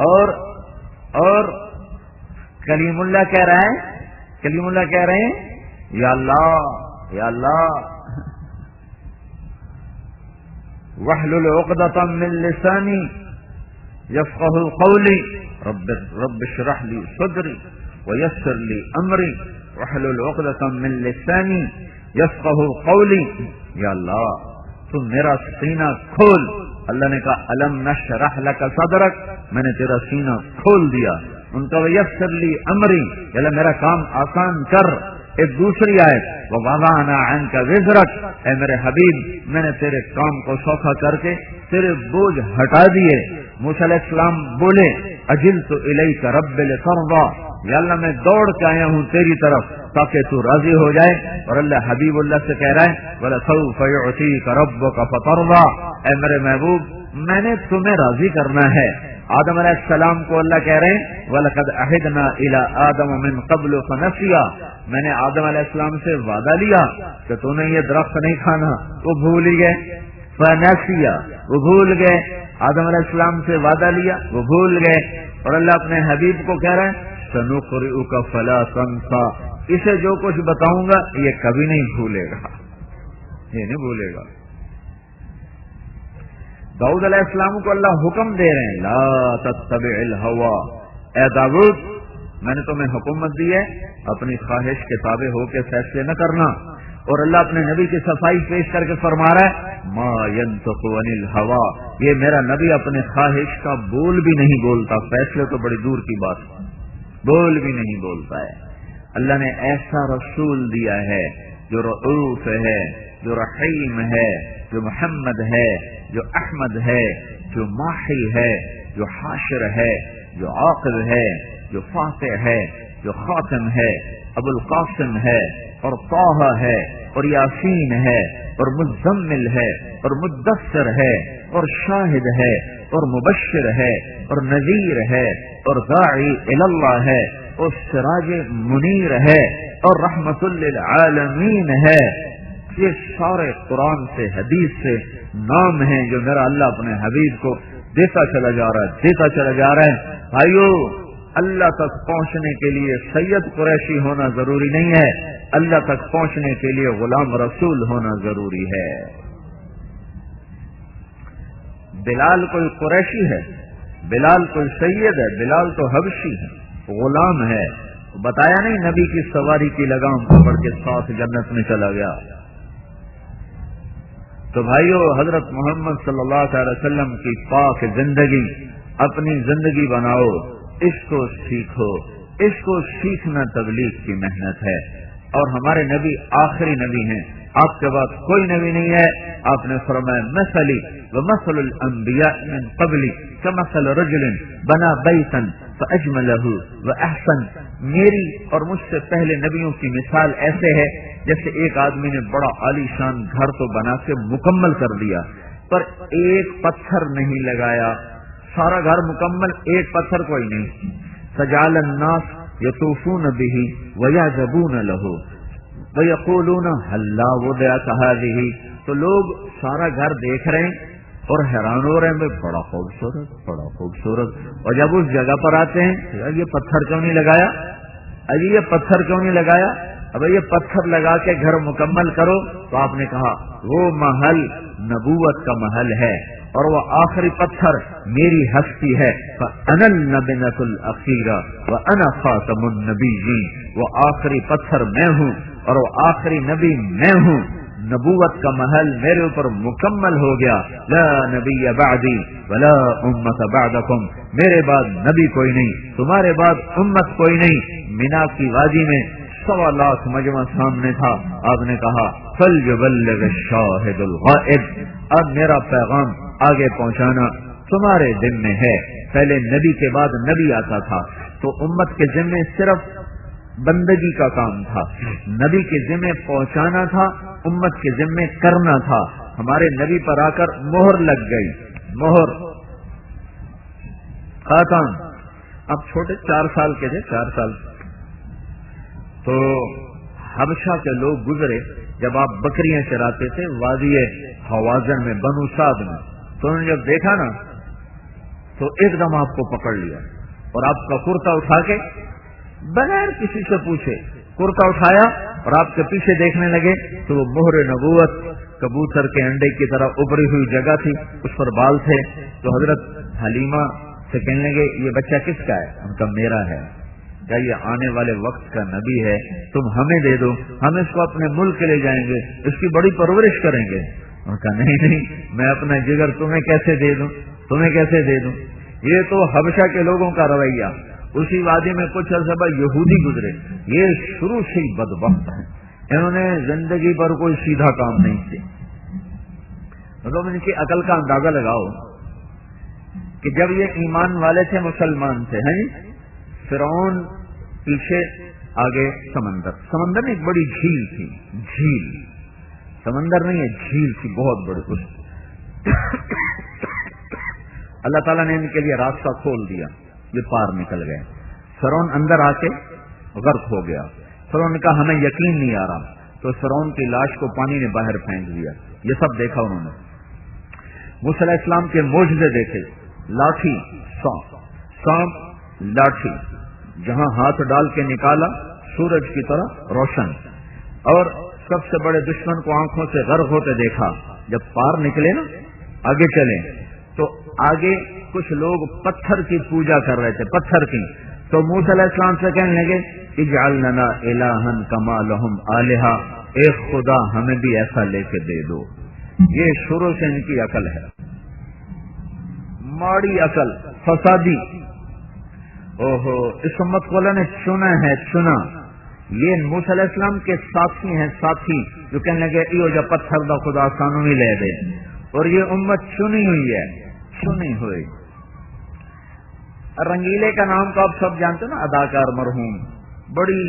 اور کلیم اللہ کہہ رہا ہے، کلیم اللہ کہہ رہے ہیں یا اللہ یا اللہ واحلل عقدۃ من لسانی یفقهوا قولی رب اشرح لی صدری ویسر لی امری واحلل عقدۃ من لسانی یفقهوا قولی. یا اللہ تم میرا سینہ کھول. اللہ نے کہا الم نشرح لک صدرک، میں نے تیرا سینہ کھول دیا. ان کا ویسر لی امری، اللہ میرا کام آسان کر. ایک دوسری آیت ووضعنا عنک وزرک، اے میرے حبیب میں نے تیرے کام کو سوکھا کر کے تیرے بوجھ ہٹا دیے. موسیٰ علیہ السلام بولے اجلت الیک رب لترضی، یا اللہ میں دوڑ کے آیا ہوں تیری طرف تاکہ تو راضی ہو جائے. اور اللہ حبیب اللہ سے کہہ رہا ہے وَلَسَوْفَ يُعْطِيكَ رَبُّكَ فَتَرْضَى، اے میرے محبوب میں نے تمہیں راضی کرنا ہے. آدم علیہ السلام کو اللہ کہہ رہے ہیں وَلَقَدْ عَهِدْنَا إِلَىٰ آدَمَ مِنْ قَبْلُ فَنَسِيَا، میں نے آدم علیہ السلام سے وعدہ لیا کہ تو نے یہ درخت نہیں کھانا، وہ بھول ہی گئے. فَنَسِيَا، وہ بھول گئے. آدم علیہ السلام سے وعدہ لیا، وہ بھول گئے. اور اللہ اپنے حبیب کو کہہ رہے ہیں سَنُقْرِئُكَ فَلَا تَنسَىٰ، اسے جو کچھ بتاؤں گا یہ کبھی نہیں بھولے گا، یہ نہیں بھولے گا. داؤد علیہ السلام کو اللہ حکم دے رہے ہیں لا تتبع الهوى، اے داؤد میں نے تمہیں حکومت دی ہے اپنی خواہش کے تابع ہو کے فیصلے نہ کرنا. اور اللہ اپنے نبی کی صفائی پیش کر کے فرما رہا ہے ما ينطق عن الهوى، یہ میرا نبی اپنے خواہش کا بول بھی نہیں بولتا. فیصلے تو بڑی دور کی بات، بول بھی نہیں بولتا ہے. اللہ نے ایسا رسول دیا ہے جو رؤوف ہے، جو رحیم ہے، جو محمد ہے، جو احمد ہے، جو ماحی ہے، جو حاشر ہے، جو عاقب ہے، جو فاتح ہے، جو خاتم ہے، ابو القاسم ہے، اور طٰہٰ ہے، اور یاسین ہے، اور مزمل ہے، اور مدثر ہے، اور شاہد ہے، اور مبشر ہے، اور نذیر ہے، اور داعی الی اللہ ہے، اور سراج منیر ہے. اور رحمت للعالمین ہے. یہ سارے قرآن سے حدیث سے نام ہیں جو میرا اللہ اپنے حبیب کو دیتا چلا جا رہا ہے، دیتا چلا جا رہا ہے. بھائیو، اللہ تک پہنچنے کے لیے سید قریشی ہونا ضروری نہیں ہے، اللہ تک پہنچنے کے لیے غلام رسول ہونا ضروری ہے. بلال کوئی قریشی ہے، بلال کوئی سید ہے، بلال تو حبشی ہے، غلام ہے. بتایا نہیں نبی کی سواری کی لگام پکڑ کے ساتھ جنت میں چلا گیا. تو بھائیو، حضرت محمد صلی اللہ علیہ وسلم کی پاک زندگی اپنی زندگی بناؤ، اس کو سیکھو. اس کو سیکھنا تبلیغ کی محنت ہے. اور ہمارے نبی آخری نبی ہیں، آپ کے بعد کوئی نبی نہیں ہے. آپ نے فرمایا مثلی ومثل الانبیاء من قبلی کمثل رجل بنا بیتا فاجملہ واحسن. میری اور مجھ سے پہلے نبیوں کی مثال ایسے ہے جیسے ایک آدمی نے بڑا عالی شان گھر تو بنا کے مکمل کر دیا، پر ایک پتھر نہیں لگایا. سارا گھر مکمل، ایک پتھر کوئی نہیں. فجعل الناس یطوفون به ویعجبون له ویقولون هلا وضعت هذه. تو لوگ سارا گھر دیکھ رہے ہیں اور حیران ہو رہے ہیں، بڑا خوبصورت، بڑا خوبصورت. اور جب اس جگہ پر آتے ہیں، یہ پتھر کیوں نہیں لگایا، ابھی یہ پتھر کیوں نہیں لگایا، اب یہ پتھر لگا کے گھر مکمل کرو. تو آپ نے کہا وہ محل نبوت کا محل ہے اور وہ آخری پتھر میری ہستی ہے. فانا النبنۃ الاخیرہ وانا خاتم النبیین. وہ آخری پتھر میں ہوں اور وہ آخری نبی میں ہوں. نبوت کا محل میرے اوپر مکمل ہو گیا. لا نبی بعدی ولا امت بعدکم. میرے بعد نبی کوئی نہیں، تمہارے بعد امت کوئی نہیں. مینا کی وادی میں 1.25 لاکھ مجمع سامنے تھا. آپ نے کہا فلیبلغ الشاہد الغائب. اب میرا پیغام آگے پہنچانا تمہارے ذمے ہے. پہلے نبی کے بعد نبی آتا تھا تو امت کے ذمے صرف بندگی کا کام تھا، نبی کے ذمے پہنچانا تھا، امت کے ذمے کرنا تھا. ہمارے نبی پر آ کر مہر لگ گئی، مہر خاتم. اب چھوٹے 4 سال کے تھے، 4 سال. تو حبشہ کے لوگ گزرے، جب آپ بکریاں چراتے تھے وادی حوازن میں، بنو سعد میں، تو انہوں نے جب دیکھا نا تو ایک دم آپ کو پکڑ لیا اور آپ کا کرتا اٹھا کے بغیر کسی سے پوچھے کرتا اٹھایا اور آپ کے پیچھے دیکھنے لگے تو وہ مہر نبوت کبوتر کے انڈے کی طرح ابری ہوئی جگہ تھی، اس پر بال تھے. تو حضرت حلیمہ سے کہنے لگے یہ بچہ کس کا ہے؟ ان کا میرا ہے. کیا یہ آنے والے وقت کا نبی ہے، تم ہمیں دے دو، ہم اس کو اپنے ملک لے جائیں گے، اس کی بڑی پرورش کریں گے. ان کا نہیں، میں اپنا جگر تمہیں کیسے دے دوں، تمہیں کیسے دے دوں. یہ تو حبشہ کے لوگوں کا رویہ. اسی وادی میں کچھ عرصہ بعد یہودی گزرے، یہ شروع سے ہی بدبخت ہیں، انہوں نے زندگی پر کوئی سیدھا کام نہیں کیا. مطلب ان کی عقل کا اندازہ لگاؤ کہ جب یہ ایمان والے تھے، مسلمان تھے، ہیں فرعون پیچھے آگے سمندر، سمندر میں ایک بڑی جھیل تھی، جھیل، سمندر نہیں ہے، جھیل تھی بہت بڑی. اللہ تعالیٰ نے ان کے لیے راستہ کھول دیا، یہ پار نکل گئے. فرعون اندر آ کے غرق ہو گیا. فرعون نے کہا ہمیں یقین نہیں آ رہا، تو فرعون کی لاش کو پانی نے باہر پھینک دیا. یہ سب دیکھا انہوں نے. موسیٰ علیہ السلام کے معجزے دیکھے، لاٹھی سانپ لاٹھی، جہاں ہاتھ ڈال کے نکالا سورج کی طرح روشن. اور سب سے بڑے دشمن کو آنکھوں سے غرق ہوتے دیکھا. جب پار نکلے نا، آگے چلے تو آگے کچھ لوگ پتھر کی پوجا کر رہے تھے، پتھر کی. تو موسیٰ علیہ السلام سے کہنے لگے اجعل لنا الہا کما لہم آلہا، ایک خدا ہمیں بھی ایسا لے کے دے دو. یہ شروع سے ان کی عقل ہے، ماڑی عقل، فسادی. اوہو، اس امت کو اللہ نے چنا ہے، چنا. یہ موسیٰ علیہ السلام کے ساتھی ہیں، ساتھی جو کہنے لگے ایو جا پتھر دا خدا سانو ہی لے دے. اور یہ امت چنی ہوئی ہے، چنی ہوئی. رنگیلے کا نام تو آپ سب جانتے نا، اداکار مرحوم، بڑی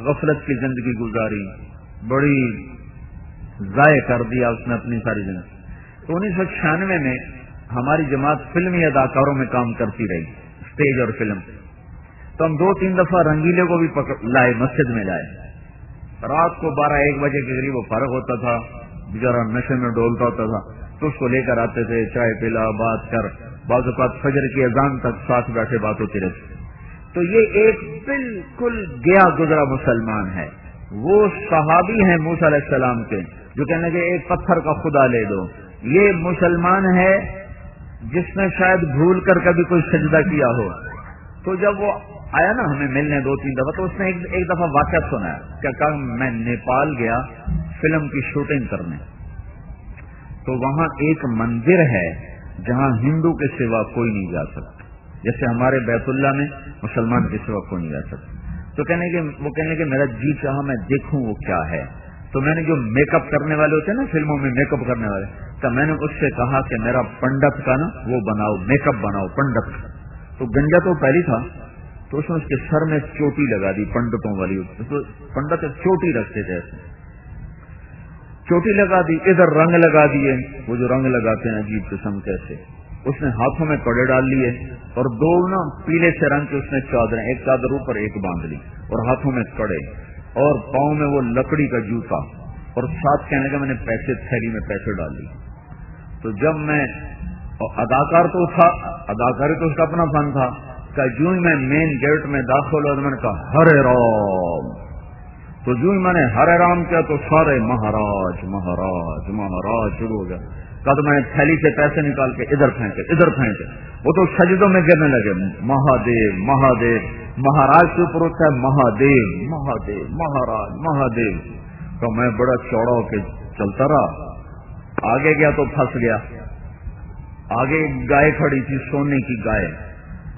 غفلت کی زندگی گزاری، بڑی ضائع کر دیا اس نے اپنی ساری زندگی. تو 1996 میں ہماری جماعت فلمی اداکاروں میں کام کرتی رہی، اسٹیج اور فلم. تو ہم 2-3 دفعہ رنگیلے کو بھی لائے، مسجد میں لائے. رات کو 12-1 بجے کے قریب وہ فارغ ہوتا تھا، بیچارہ نشے میں ڈولتا ہوتا تھا، تو اس کو لے کر آتے تھے، چائے پلا، بات کر، بعض اوقات فجر کی اذان تک ساتھ بیٹھے بات ہوتی رہتی. تو یہ ایک بالکل گیا گزرا مسلمان ہے. وہ صحابی ہیں موسیٰ علیہ السلام کے جو کہنے کہ ایک پتھر کا خدا لے دو. یہ مسلمان ہے جس نے شاید بھول کر کبھی کوئی سجدہ کیا ہو. تو جب وہ آیا نا ہمیں ملنے 2-3 دفعہ، تو اس نے ایک دفعہ واقعہ سنا ہے. کیا کہا، میں نیپال گیا فلم کی شوٹنگ کرنے، تو وہاں ایک مندر ہے جہاں ہندو کے سوا کوئی نہیں جا سکتا، جیسے ہمارے بیت اللہ میں مسلمان کے سوا کوئی نہیں جا سکتا. تو وہ کہنے کہ میرا جی چاہا میں دیکھوں وہ کیا ہے. تو میں نے جو میک اپ کرنے والے ہوتے ہیں نا فلموں میں، میک اپ کرنے والے، تو میں نے اس سے کہا کہ میرا پنڈت کا نا وہ بناؤ، میک اپ بناؤ پنڈت کا. تو گنجا تو پہلی تھا، تو اس نے اس کے سر میں چوٹی لگا دی پنڈتوں والی. پنڈت چوٹی رکھتے تھے، ایسے چوٹی لگا دی، ادھر رنگ لگا دیے، وہ جو رنگ لگاتے ہیں عجیب قسم کیسے. اس نے ہاتھوں میں کڑے ڈال لیے اور 2 نا پیلے سے رنگ کے اس نے چادریں، ایک چادر اوپر ایک باندھ لی، اور ہاتھوں میں کڑے، اور پاؤں میں وہ لکڑی کا جوتا، اور ساتھ کہنے کا میں نے پیسے تھیلی میں پیسے ڈال لی. تو جب میں اداکار تو تھا، اداکاری تو اس کا اپنا فن تھا، کہ جو ہی میں مین گیٹ میں داخل ہوا تو میں نے کہا ہرے رام. تو جو ہی میں نے ہرے رام کیا تو سارے مہاراج مہاراج مہاراج شروع ہو گیا. کہا تو میں نے تھیلی سے پیسے نکال کے ادھر پھینکے. وہ تو سجدوں میں گرنے لگے، مہادیو مہادیو. مہاراج کے اوپر ہوتا ہے مہادیو مہادیو مہاراج مہادیو. تو میں بڑا چوڑا ہو کے چلتا رہا. آگے گیا تو پھنس گیا. آگے گائے کھڑی تھی، سونے کی گائے،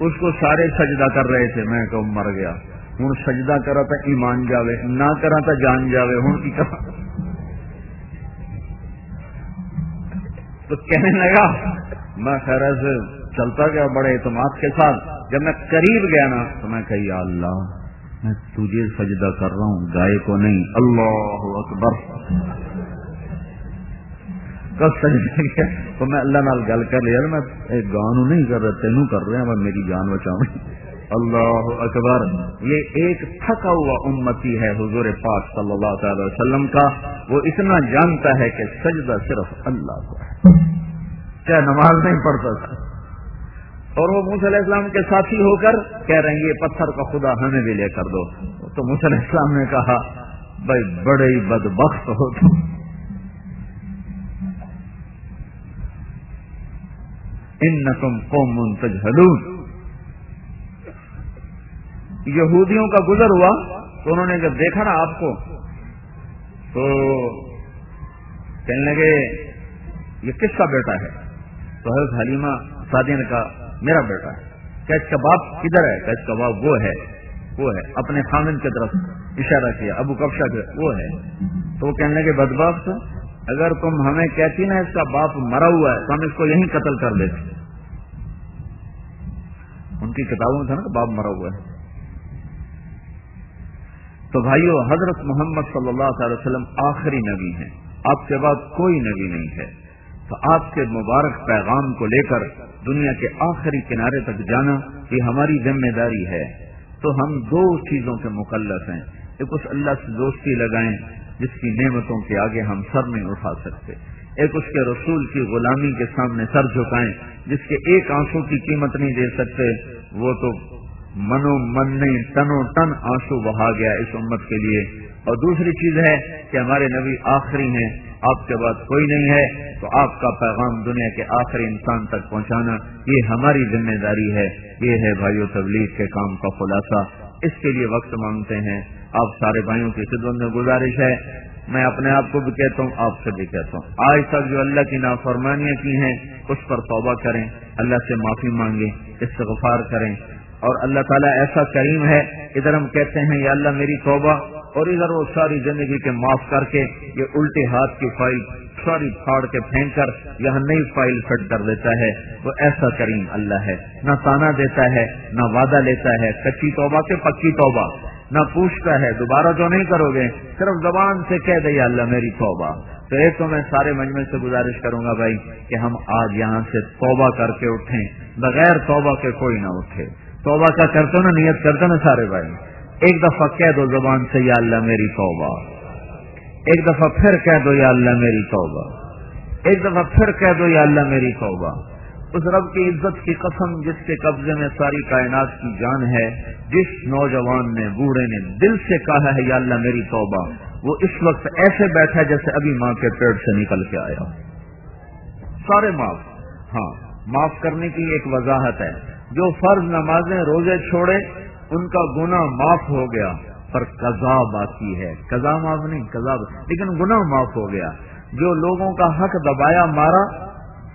اس کو سارے سجدہ کر رہے تھے. میں کہ مر گیا ہوں، سجدہ کرا تو ایمان جاوے، نہ کرا تو جان جاوے. ہوں کی کرا. تو کہنے لگا، میں خیر سے چلتا گیا بڑے اعتماد کے ساتھ. جب میں قریب گیا نا تو میں کہا یا اللہ میں تجھے سجدہ کر رہا ہوں، گائے کو نہیں. اللہ اکبر. کب سجدہ کیا تو میں اللہ نال گل کر لیا، میں گانو نہیں کر رہا، تینوں کر رہے ہیں، میں میری جان بچاؤں. اللہ اکبر. یہ ایک تھکا ہوا امتی ہے حضور پاک صلی اللہ تعالی وسلم کا. وہ اتنا جانتا ہے کہ سجدہ صرف اللہ کو ہے، کیا نماز نہیں پڑھتا تھا. اور وہ موسیٰ علیہ السلام کے ساتھی ہو کر کہہ رہے ہیں یہ پتھر کا خدا ہمیں بھی لے کر دو. تو موسیٰ علیہ السلام نے کہا بھائی بڑے ہی بدبخت ہو تم، انکم قوم تجہلون. یہودیوں کا گزر ہوا تو انہوں نے جب دیکھا نا آپ کو تو کہنے لگے یہ کس کا بیٹا ہے. تو حضرت حلیمہ سعدیہ نے کہا میرا بیٹا ہے. کہ اس کا باپ کدھر ہے؟ کہ اس کا باپ وہ ہے. اپنے خامن کی طرف اشارہ کیا، ابو کبشہ کے وہ ہے. تو وہ کہنے لگے بدبخت، اگر تم ہمیں کہتی نا اس کا باپ مرا ہوا ہے تو ہم اس کو یہیں قتل کر دیتے. ان کی کتابوں میں تھا نا باپ مرا ہوا ہے. تو بھائیو، حضرت محمد صلی اللہ تعالی وسلم آخری نبی ہیں، آپ کے بعد کوئی نبی نہیں ہے. تو آپ کے مبارک پیغام کو لے کر دنیا کے آخری کنارے تک جانا یہ ہماری ذمہ داری ہے. تو ہم 2 چیزوں کے مکلف ہیں. ایک اس اللہ سے دوستی لگائیں جس کی نعمتوں کے آگے ہم سر نہیں اٹھا سکتے. ایک اس کے رسول کی غلامی کے سامنے سر جھکائیں جس کے ایک آنسو کی قیمت نہیں دے سکتے. وہ تو منو من نہیں تنو تن آنسو بہا گیا اس امت کے لیے. اور دوسری چیز ہے کہ ہمارے نبی آخری ہیں، آپ کے بعد کوئی نہیں ہے. تو آپ کا پیغام دنیا کے آخری انسان تک پہنچانا یہ ہماری ذمہ داری ہے. یہ ہے بھائیو تبلیغ کے کام کا خلاصہ. اس کے لیے وقت مانگتے ہیں. آپ سارے بھائیوں کی خدمت میں گزارش ہے، میں اپنے آپ کو بھی کہتا ہوں، آپ سے بھی کہتا ہوں، آج تک جو اللہ کی نافرمانیاں کی ہیں اس پر توبہ کریں، اللہ سے معافی مانگیں، استغفار کریں. اور اللہ تعالیٰ ایسا کریم ہے، ادھر ہم کہتے ہیں یا اللہ میری توبہ، اور ادھر وہ ساری زندگی کے معاف کر کے یہ الٹے ہاتھ کی فائل ساری پھاڑ کے پھینک کر یہاں نئی فائل فٹ کر دیتا ہے. وہ ایسا کریم اللہ ہے، نہ تانا دیتا ہے نہ وعدہ لیتا ہے، کچی توبہ کے پکی توبہ، نہ پوچھتا ہے دوبارہ تو نہیں کرو گے، صرف زبان سے کہہ دے یا اللہ میری توبہ. تو ایک تو میں سارے مجمع سے گزارش کروں گا بھائی کہ ہم آج یہاں سے توبہ کر کے اٹھیں، بغیر توبہ کے کوئی نہ اٹھے. توبہ کا کرتے نا، نیت کرتے نا سارے بھائی، ایک دفعہ کہہ دو زبان سے یا اللہ میری توبہ، ایک دفعہ پھر کہہ دو یا اللہ میری توبہ، ایک دفعہ پھر کہہ دو یا اللہ میری توبہ۔ اس رب کی عزت کی قسم جس کے قبضے میں ساری کائنات کی جان ہے، جس نوجوان نے بوڑھے نے دل سے کہا ہے یا اللہ میری توبہ، وہ اس وقت ایسے بیٹھا جیسے ابھی ماں کے پیٹ سے نکل کے آیا، سارے معاف۔ ہاں، معاف کرنے کی ایک وضاحت ہے، جو فرض نمازیں روزے چھوڑے ان کا گناہ معاف ہو گیا، پر قضا باقی ہے، قضا معاف نہیں، قضا، لیکن گناہ معاف ہو گیا۔ جو لوگوں کا حق دبایا مارا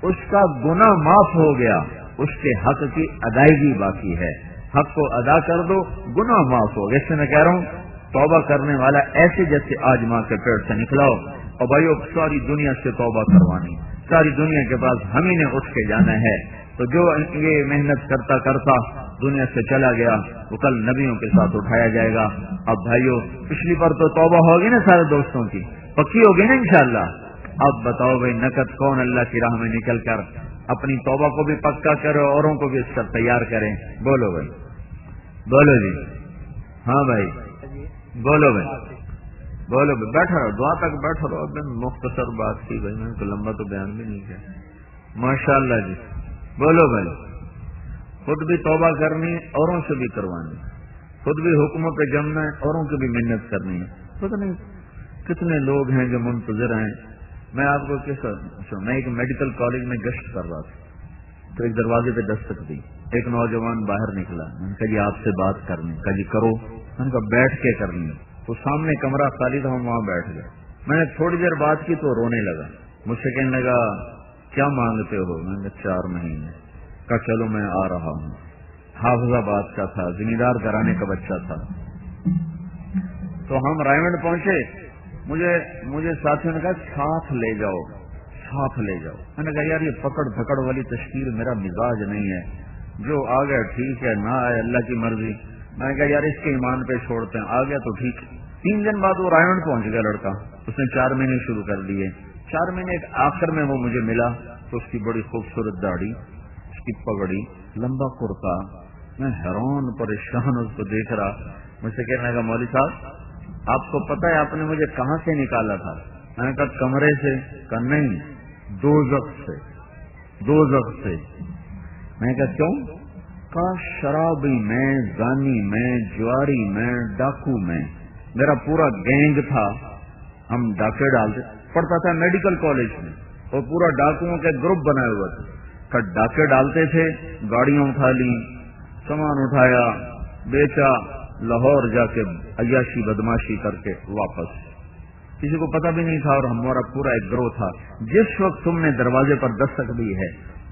اس کا گناہ معاف ہو گیا، اس کے حق کی ادائیگی باقی ہے، حق کو ادا کر دو، گناہ معاف ہو گیا۔ اس سے میں کہہ رہا ہوں توبہ کرنے والا ایسے جیسے آج ماں کے پیٹ سے نکلا ہو، اور بھائیو ساری دنیا سے توبہ کروانی، ساری دنیا کے پاس ہم ہی نے اٹھ کے جانا ہے۔ تو جو یہ محنت کرتا کرتا دنیا سے چلا گیا وہ کل نبیوں کے ساتھ اٹھایا جائے گا۔ اب بھائیو پچھلی پر تو توبہ ہوگی نا سارے دوستوں کی، پکی ہوگی نا انشاءاللہ۔ اب بتاؤ بھائی نقد کون اللہ کی راہ میں نکل کر اپنی توبہ کو بھی پکا کرے، اوروں کو بھی اس کا تیار کریں؟ بولو بھائی، بولو جی، ہاں بھائی بولو بھائی، بولو بھائی، بیٹھا رہو، دعا تک بیٹھا رہو۔ اب مختصر بات کی بھائی، میں تو لمبا تو بیان بھی نہیں کیا۔ ماشاءاللہ جی، بولو بھائی، خود بھی توبہ کرنی ہے، اوروں سے بھی کروانی، خود بھی حکموں پہ جمنا ہے، اوروں کی بھی محنت کرنی ہے۔ پتہ نہیں کتنے لوگ ہیں جو منتظر ہیں۔ میں آپ کو میں ایک میڈیکل کالج میں گشت کر رہا تھا، تو ایک دروازے پہ دستک دی، ایک نوجوان باہر نکلا، میں نے کہا جی آپ سے بات کرنی، کہا جی کرو، میں نے کہا بیٹھ کے کرنی، تو سامنے کمرہ خالی تھا، ہم وہاں بیٹھ گئے۔ میں نے تھوڑی دیر بات کی تو رونے لگا، مجھ سے کہنے لگا کیا مانگتے ہو؟ میں نے کہا 4 مہینے۔ کہا چلو میں آ رہا ہوں۔ حافظ آباد کا تھا، زمیندار گھرانے کا بچہ تھا۔ تو ہم رائمنڈ پہنچے، مجھے ساتھیوں نے کہا ساتھ لے جاؤ، ساتھ لے جاؤ۔ میں نے کہا یار یہ پکڑ دھکڑ والی تشکیل میرا مزاج نہیں ہے، جو آ گیا ٹھیک ہے، نہ آئے اللہ کی مرضی۔ میں نے کہا یار اس کے ایمان پہ چھوڑتے ہیں، آ گیا تو ٹھیک۔ 3 دن بعد وہ رائمنڈ پہنچ گیا لڑکا، اس نے 4 مہینے شروع کر دیے۔ 4 مہینے آخر میں وہ مجھے ملا تو اس کی بڑی خوبصورت داڑھی، اس کی پگڑی، لمبا کرتا، میں حیران پریشان اس کو دیکھ رہا۔ مجھ سے کہنے لگا مولوی صاحب آپ کو پتہ ہے آپ نے مجھے کہاں سے نکالا تھا؟ میں نے کہا کمرے سے۔ کہا نہیں، دوزخ سے، دوزخ سے۔ میں نے کہا کیوں؟ کہا شرابی میں، زانی میں، جواری میں، ڈاکو میں، میرا پورا گینگ تھا، ہم ڈاکے ڈالتے، پڑھتا تھا میڈیکل کالج میں، اور پورا ڈاکوؤں کے گروپ بنائے ہوئے تھے۔ کہ ڈاکے ڈالتے تھے، گاڑیاں اٹھا لی، سامان اٹھایا، بیچا، لاہور جا کے عیاشی بدماشی کر کے واپس، کسی کو پتہ بھی نہیں تھا، اور ہمارا پورا ایک گروہ تھا۔ جس وقت تم نے دروازے پر دستک دی ہے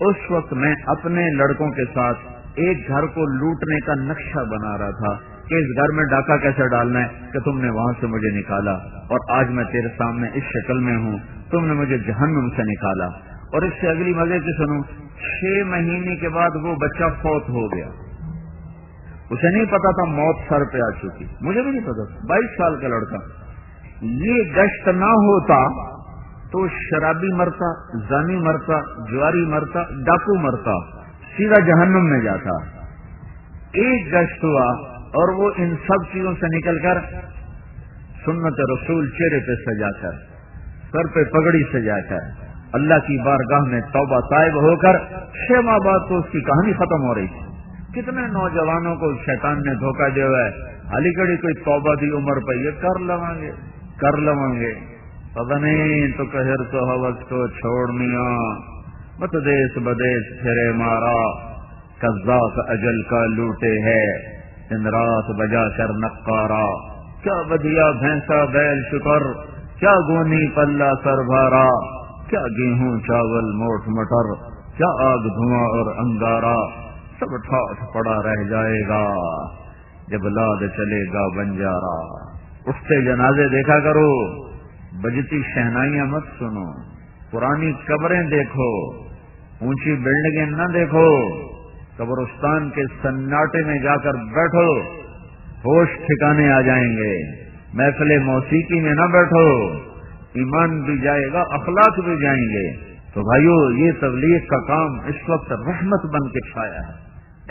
اس وقت میں اپنے لڑکوں کے ساتھ ایک گھر کو لوٹنے کا نقشہ بنا رہا تھا کہ اس گھر میں ڈاکہ کیسے ڈالنا ہے، کہ تم نے وہاں سے مجھے نکالا، اور آج میں تیرے سامنے اس شکل میں ہوں، تم نے مجھے جہنم سے نکالا۔ اور اس سے اگلی مزے کی سنو، 6 مہینے کے بعد وہ بچہ فوت ہو گیا، اسے نہیں پتا تھا موت سر پہ آ چکی، مجھے بھی نہیں پتا تھا، 22 سال کا لڑکا۔ یہ گشت نہ ہوتا تو شرابی مرتا، زانی مرتا، جواری مرتا، ڈاکو مرتا، سیدھا جہنم میں جاتا۔ ایک گشت ہوا اور وہ ان سب چیزوں سے نکل کر سنت رسول چہرے پہ سجا کر، سر پہ پگڑی سجا کر، اللہ کی بارگاہ میں توبہ طائب ہو کر 6 ماہ بعد تو اس کی کہانی ختم ہو رہی تھی۔ کتنے نوجوانوں کو شیطان نے دھوکہ دیا ہوا ہے، علی گڑھی کوئی توبہ دی عمر پہ یہ کر لوں گے، پتہ نہیں تو کہر تو حوث کو چھوڑنیا، مت دیس بدیس پھرے مارا، قذاق اجل کا لوٹے ہے، دن رات بجا کر نقارا، کیا بدیا بھینسا بیل شکر، کیا گونی پلہ سر بھارا، کیا گیہوں چاول موٹ مٹر، کیا آگ دھواں اور انگارا، سب ٹھاٹھ پڑا رہ جائے گا جب لاد چلے گا بنجارا۔ اٹھتے جنازے دیکھا کرو، بجتی شہنائیاں مت سنو، پرانی قبریں دیکھو، اونچی بلڈنگیں نہ دیکھو، قبرستان کے سناٹے میں جا کر بیٹھو، ہوش ٹھکانے آ جائیں گے۔ محفل موسیقی میں نہ بیٹھو، ایمان بھی جائے گا، اخلاق بھی جائیں گے۔ تو بھائیو یہ تبلیغ کا کام اس وقت رحمت بن کے چھایا ہے،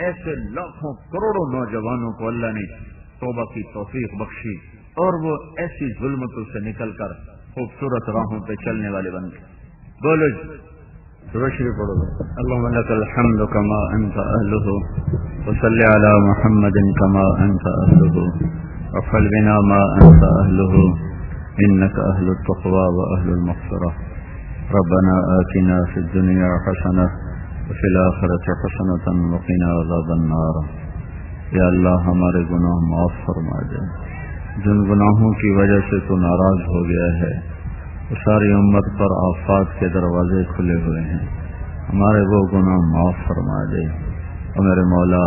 ایسے لاکھوں کروڑوں نوجوانوں کو اللہ نے توبہ کی توفیق بخشی اور وہ ایسی ظلمتوں سے نکل کر خوبصورت راہوں پہ چلنے والے بن گئے. بولو شروع پڑھو. اللهم لك الحمد كما انت اهله وصل على محمد كما انت اهله وفعل بنا ما انت اهله انك اهل التقوى واهل المغفرة. ربنا آتنا في الدنيا حسنة وفي الآخرة حسنة وقنا عذاب النار. یا اللہ ہمارے گناہ معاف فرما دے. جن گناہوں کی وجہ سے تو ناراض ہو گیا ہے ساری امت پر آفات کے دروازے کھلے ہوئے ہیں. ہمارے وہ گناہ معاف فرما دے. اور میرے مولا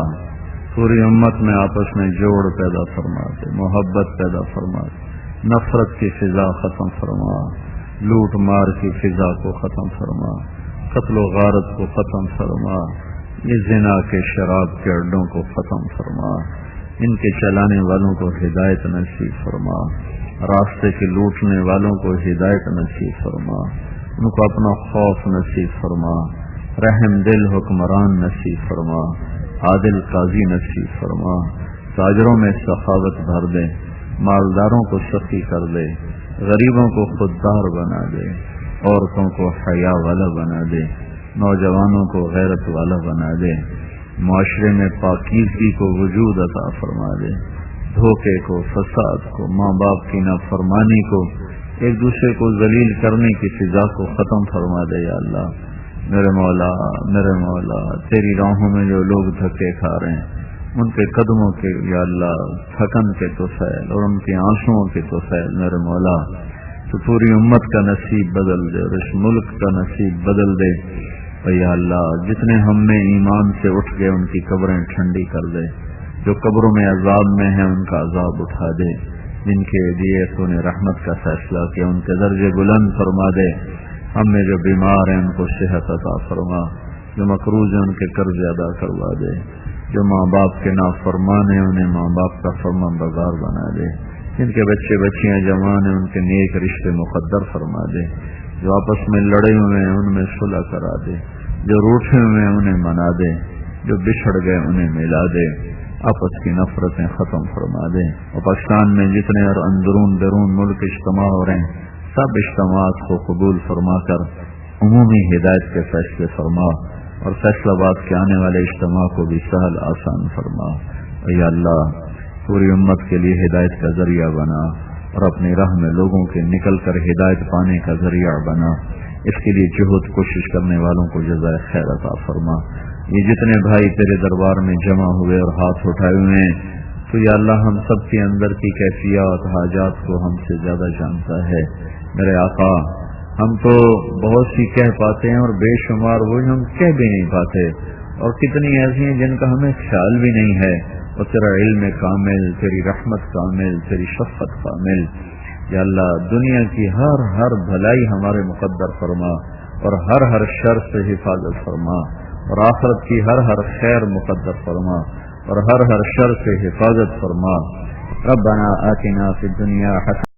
پوری امت میں آپس میں جوڑ پیدا فرما دے, محبت پیدا فرما دے, نفرت کی فضا ختم فرما, لوٹ مار کی فضا کو ختم فرما, قتل و غارت کو ختم فرما, یہ زنا کے شراب کے اڈوں کو ختم فرما, ان کے چلانے والوں کو ہدایت نصیب فرما, راستے کے لوٹنے والوں کو ہدایت نصیب فرما, ان کو اپنا خوف نصیب فرما, رحم دل حکمران نصیب فرما, عادل قاضی نصیب فرما, تاجروں میں سخاوت بھر دے, مالداروں کو سخی کر دے, غریبوں کو خوددار بنا دے, عورتوں کو حیا والا بنا دے, نوجوانوں کو غیرت والا بنا دے, معاشرے میں پاکیزگی کو وجود عطا فرما دے, دھوکے کو, فساد کو, ماں باپ کی نافرمانی کو, ایک دوسرے کو ذلیل کرنے کی فضا کو ختم فرما دے. یا اللہ میرے مولا تیری راہوں میں جو لوگ دھکے کھا رہے ہیں ان کے قدموں کے یا اللہ تھکن کے طفیل اور ان کے آنسوؤں کے طفیل میرے مولا تو پوری امت کا نصیب بدل دے اور اس ملک کا نصیب بدل دے. یا اللہ جتنے ہم میں ایمان سے اٹھ گئے ان کی قبریں ٹھنڈی کر دے, جو قبروں میں عذاب میں ہیں ان کا عذاب اٹھا دے, جن کے لیے تو نے رحمت کا فیصلہ کیا ان کے درجے بلند فرما دے. ہم میں جو بیمار ہیں ان کو صحت عطا فرما, جو مقروض ہیں ان کے قرض ادا کروا دے, جو ماں باپ کے نافرمان ہیں انہیں ماں باپ کا فرمان بردار بنا دے, جن کے بچے بچیاں جوان ہیں ان کے نیک رشتے مقدر فرما دے, جو آپس میں لڑے ہوئے ہیں ان میں صلح کرا دے, جو روٹھے ہوئے ہیں انہیں منا دے, جو بچھڑ گئے انہیں ملا دے, آپس کی نفرتیں ختم فرما دے. اور پاکستان میں جتنے اور اندرون بیرون ملک اجتماع ہو رہے ہیں سب اجتماعات کو قبول فرما کر عمومی ہدایت کے فیصلے فرما اور فیصلہ باد کے آنے والے اجتماع کو بھی سہل آسان فرما. یا اللہ پوری امت کے لیے ہدایت کا ذریعہ بنا اور اپنی راہ میں لوگوں کے نکل کر ہدایت پانے کا ذریعہ بنا. اس کے لیے جہد کوشش کرنے والوں کو جزائے خیر عطا فرما. یہ جتنے بھائی تیرے دربار میں جمع ہوئے اور ہاتھ اٹھائے ہوئے ہیں تو یا اللہ ہم سب کے اندر کی کیفیات حاجات کو ہم سے زیادہ جانتا ہے. میرے آقا ہم تو بہت سی کہہ پاتے ہیں اور بے شمار وہ ہم کہہ بھی نہیں پاتے, اور کتنی ایسی ہیں جن کا ہمیں خیال بھی نہیں ہے. اور تیرا علم کامل, تیری رحمت کامل, تیری شفقت کامل. یا اللہ دنیا کی ہر بھلائی ہمارے مقدر فرما اور ہر شر سے حفاظت فرما, اور آخرت کی ہر خیر مقدر فرما اور ہر شر سے حفاظت فرما. ربنا آتنا فی الدنیا حسنہ